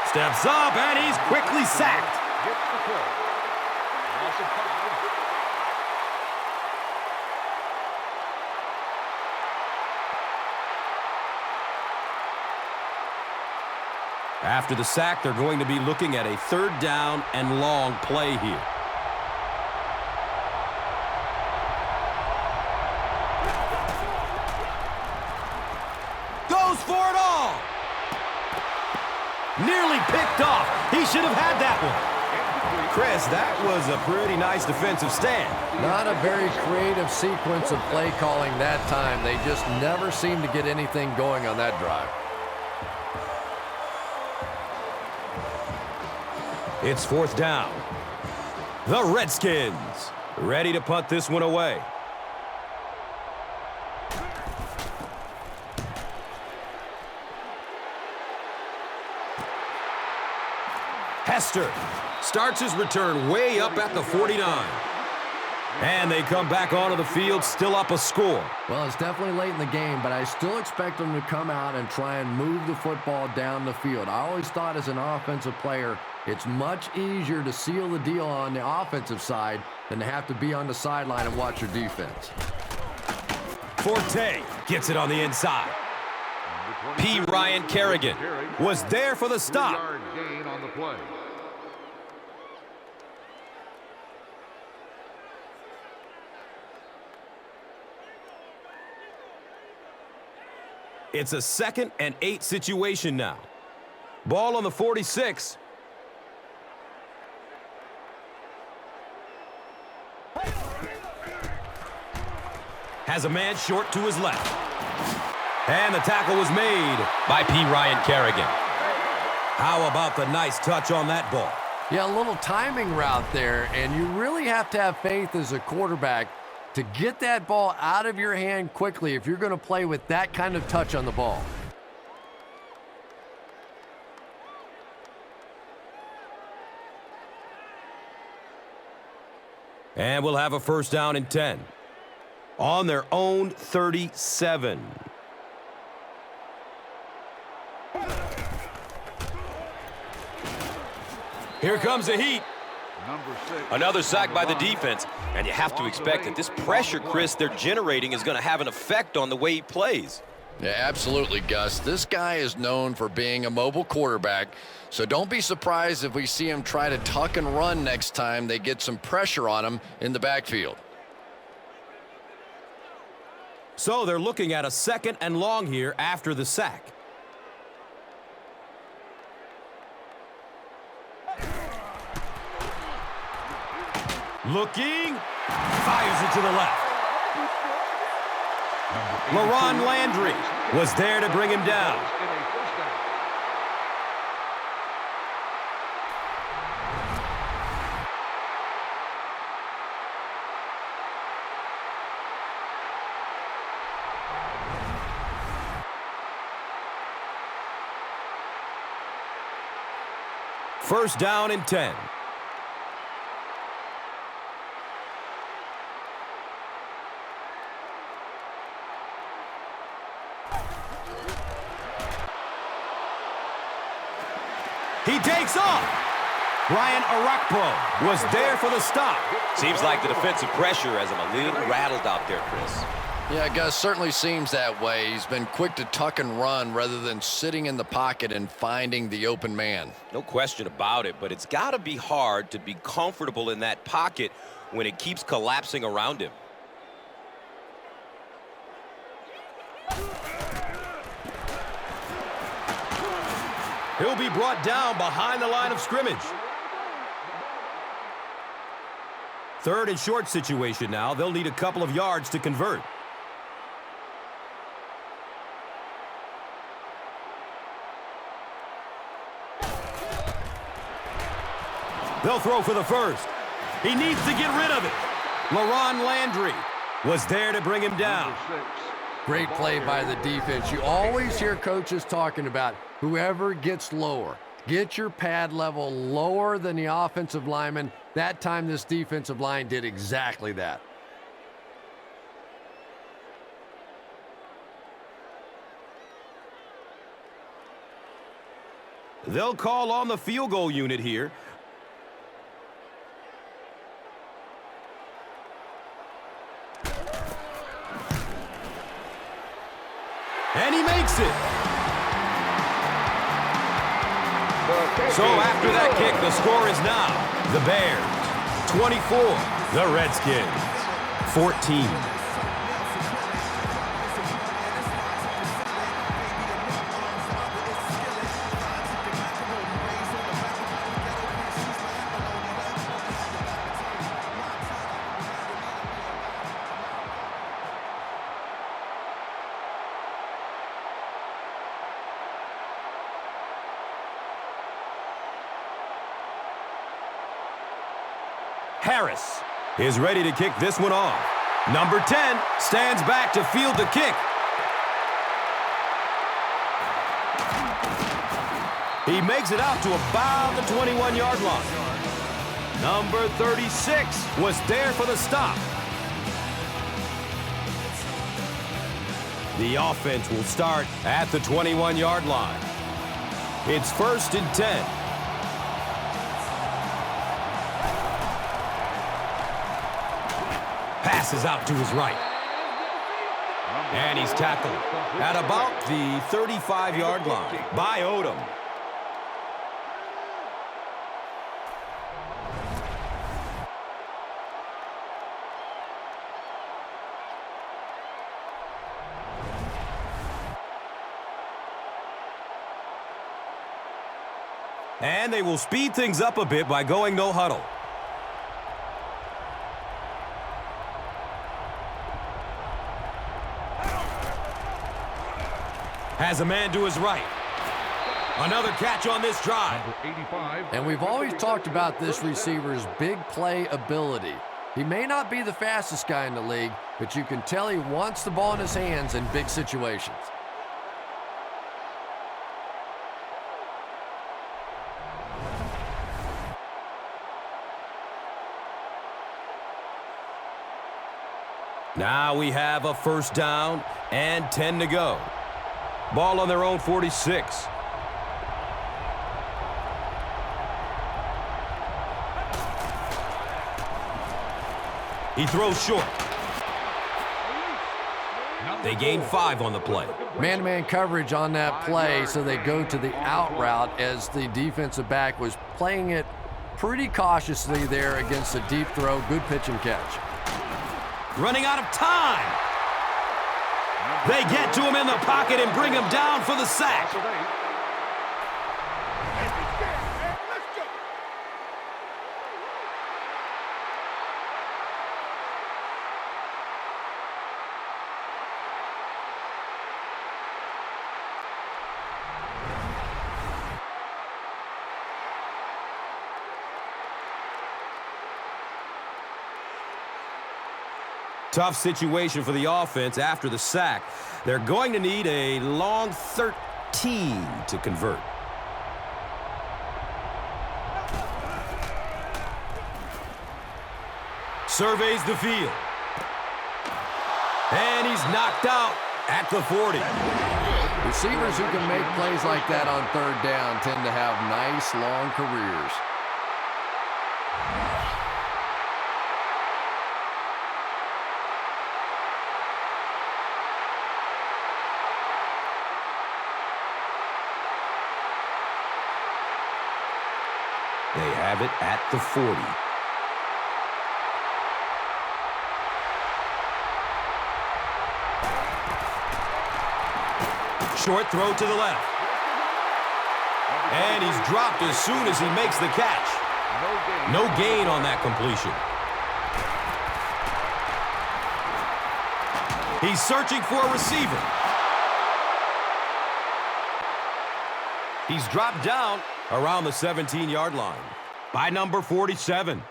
Steps up, and he's quickly sacked. Gets the play. Loss of 5. After the sack, they're going to be looking at a 3rd down and long play here. Goes for it all. Nearly picked off. He should have had that one. Chris, that was a pretty nice defensive stand. Not a very creative sequence of play calling that time. They just never seemed to get anything going on that drive. It's 4th down. The Redskins ready to punt this one away. Hester starts his return way up at the 49. And they come back onto the field, still up a score. Well, it's definitely late in the game, but I still expect them to come out and try and move the football down the field. I always thought as an offensive player, it's much easier to seal the deal on the offensive side than to have to be on the sideline and watch your defense. Forte gets it on the inside. P. Ryan Kerrigan Was there for the stop. 3-yard gain on the play. It's a 2nd and 8 situation now. Ball on the 46. Has a man short to his left. And the tackle was made by P. Ryan Kerrigan. How about the nice touch on that ball? Yeah, a little timing route there, and you really have to have faith as a quarterback to get that ball out of your hand quickly if you're going to play with that kind of touch on the ball. And we'll have a 1st down and 10. On their own 37. Here comes the heat. Number 6. Another sack by the defense. And you have to expect that this pressure, Chris, they're generating is going to have an effect on the way he plays. Yeah, absolutely, Gus. This guy is known for being a mobile quarterback, so don't be surprised if we see him try to tuck and run next time they get some pressure on him in the backfield. So they're looking at a 2nd and long here after the sack. Looking, fires it to the left. LaRon Landry was there to bring him down. First down and 10. He takes off. Brian Arakpo was there for the stop. Seems like the defensive pressure has him a little rattled out there, Chris. Yeah, Gus, certainly seems that way. He's been quick to tuck and run rather than sitting in the pocket and finding the open man. No question about it, but it's got to be hard to be comfortable in that pocket when it keeps collapsing around him. He'll be brought down behind the line of scrimmage. 3rd and short situation now. They'll need a couple of yards to convert. They'll throw for the first. He needs to get rid of it. LaRon Landry was there to bring him down. Great play by the defense. You always hear coaches talking about whoever gets lower. Get your pad level lower than the offensive lineman. That time this defensive line did exactly that. They'll call on the field goal unit here. And he makes it. So after that kick, the score is now the Bears 24, the Redskins 14. Harris is ready to kick this one off. Number 10 stands back to field the kick. He makes it out to about the 21-yard line. Number 36 was there for the stop. The offense will start at the 21-yard line. It's 1st and 10. Passes out to his right. And he's tackled at about the 35-yard line by Odom. And they will speed things up a bit by going no huddle. Has a man to his right. Another catch on this drive. And we've always talked about this receiver's big play ability. He may not be the fastest guy in the league, but you can tell he wants the ball in his hands in big situations. Now we have a 1st down and 10 to go. Ball on their own 46. He throws short. They gain 5 on the play. Man-to-man coverage on that play, so they go to the out route as the defensive back was playing it pretty cautiously there against a deep throw. Good pitch and catch. Running out of time. They get to him in the pocket and bring him down for the sack. Tough situation for the offense after the sack. They're going to need a long 13 to convert. Surveys the field. And he's knocked out at the 40. Receivers who can make plays like that on 3rd down tend to have nice long careers. They have it at the 40. Short throw to the left. And he's dropped as soon as he makes the catch. No gain on that completion. He's searching for a receiver. He's dropped down around the 17-yard line by number 47.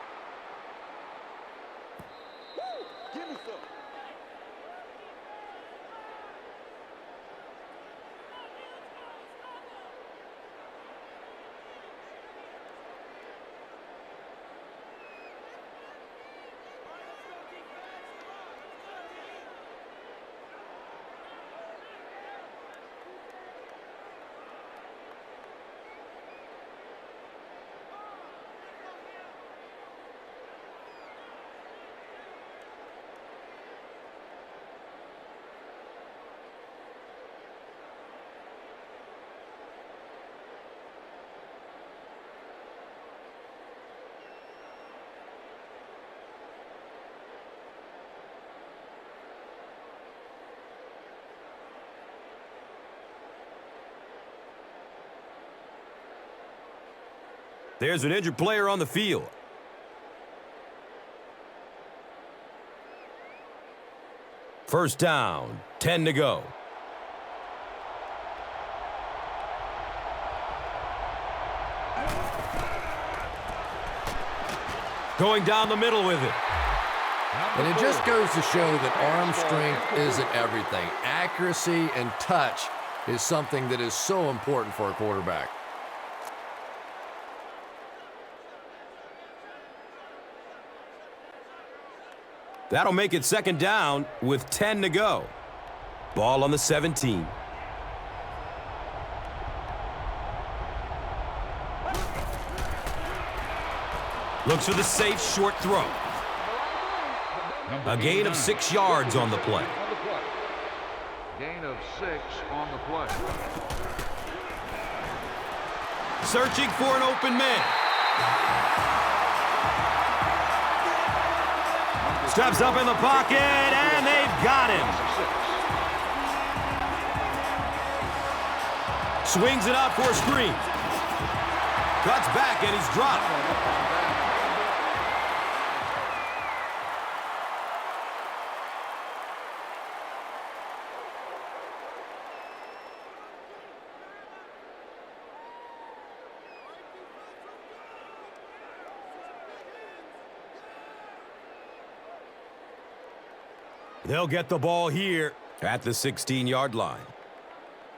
There's an injured player on the field. First down, 10 to go. Going down the middle with it. And it just goes to show that arm strength isn't everything. Accuracy and touch is something that is so important for a quarterback. That'll make it second down with 10 to go. Ball on the 17. Looks for the safe short throw. A gain of 6 yards on the play. Gain of 6 on the play. Searching for an open man. Steps up in the pocket, and they've got him. Swings it out for a screen. Cuts back, and he's dropped. They'll get the ball here at the 16-yard line.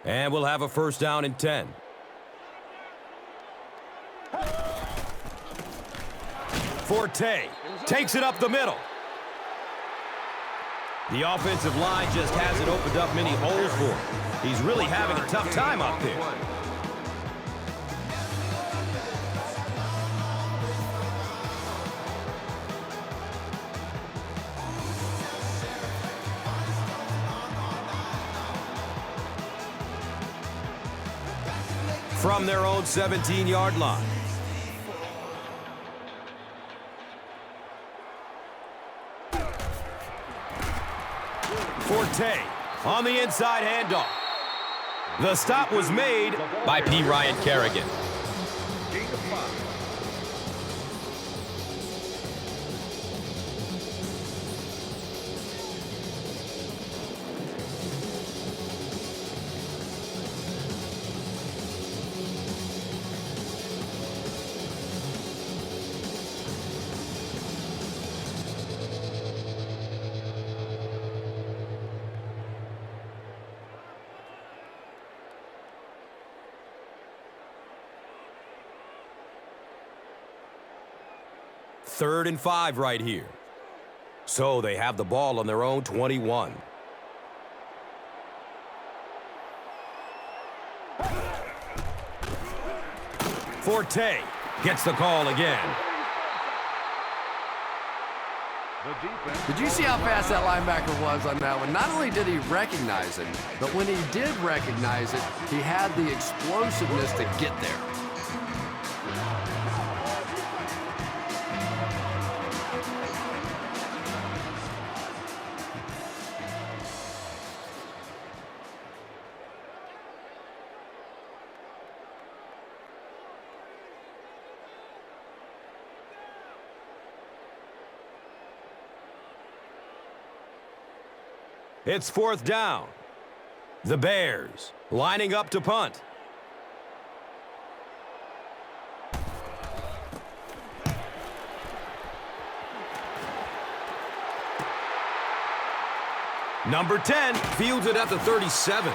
And we'll have a first down and 10. Forte takes it up the middle. The offensive line just hasn't opened up many holes for him. He's really having a tough time out there. From their own 17-yard line. Forte on the inside handoff. The stop was made by P. Ryan Kerrigan. Third and 5 right here. So they have the ball on their own 21. Forte gets the call again. Did you see how fast that linebacker was on that one? Not only did he recognize it, but when he did recognize it, he had the explosiveness to get there. It's fourth down. The Bears lining up to punt. Number 10 fields it at the 37.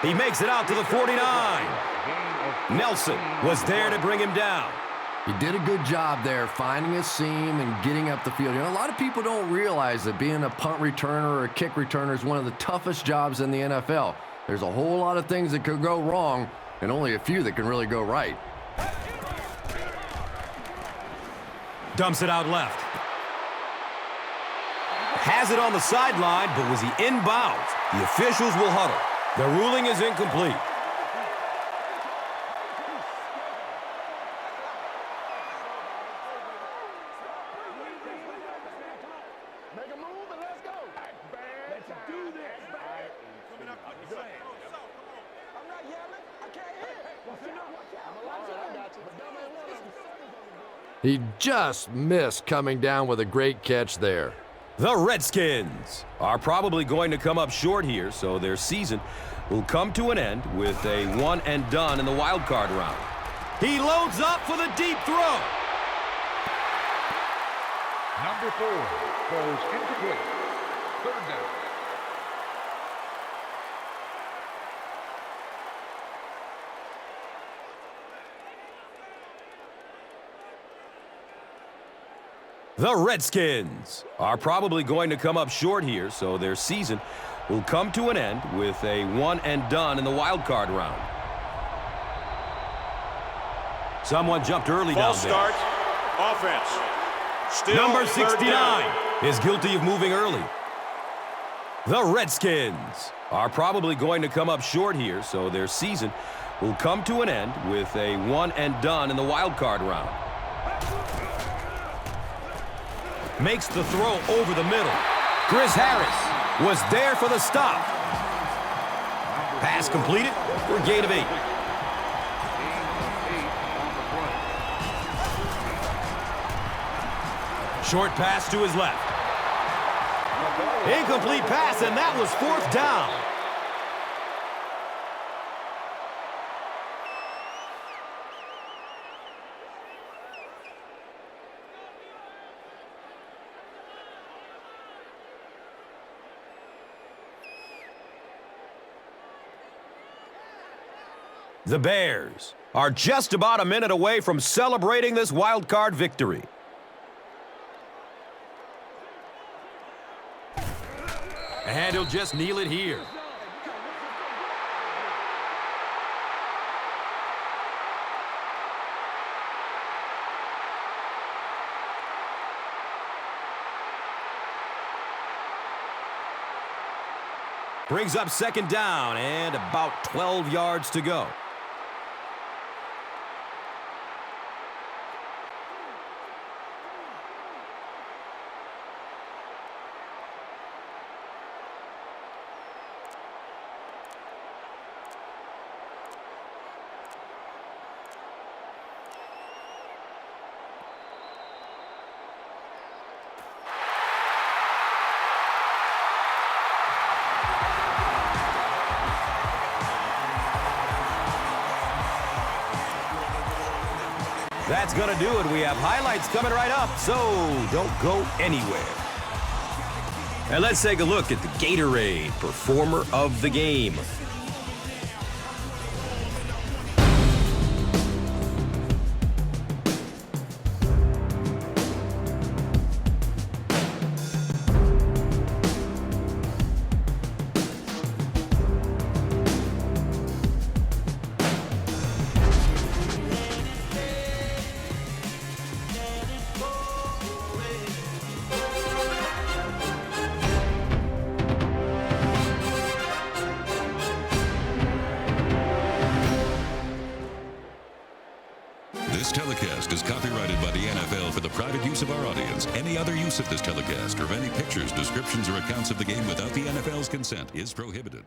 He makes it out to the 49. Nelson was there to bring him down. He did a good job there finding a seam and getting up the field. You know, a lot of people don't realize that being a punt returner or a kick returner is one of the toughest jobs in the NFL. There's a whole lot of things that could go wrong and only a few that can really go right. Dumps it out left. Has it on the sideline, but was he inbounds? The officials will huddle. The ruling is incomplete. He just missed coming down with a great catch there. The Redskins are probably going to come up short here, so their season will come to an end with a one and done in the wild card round. He loads up for the deep throw. Number 4 goes incomplete. Third down. The Redskins are probably going to come up short here, so their season will come to an end with a one and done in the wild card round. Someone jumped early down False there. start. Offense. Still Number third 69 down. is guilty of moving early. The Redskins are probably going to come up short here, so their season will come to an end with a one and done in the wild card round. Makes the throw over the middle. Chris Harris was there for the stop. Pass completed for a gain of 8. Short pass to his left. Incomplete pass, and that was 4th down. The Bears are just about a minute away from celebrating this wild card victory. And he'll just kneel it here. Brings up 2nd down and about 12 yards to go. That's going to do it. We have highlights coming right up, so don't go anywhere. And let's take a look at the Gatorade Performer of the Game. This telecast is copyrighted by the NFL for the private use of our audience. Any other use of this telecast or of any pictures, descriptions, or accounts of the game without the NFL's consent is prohibited.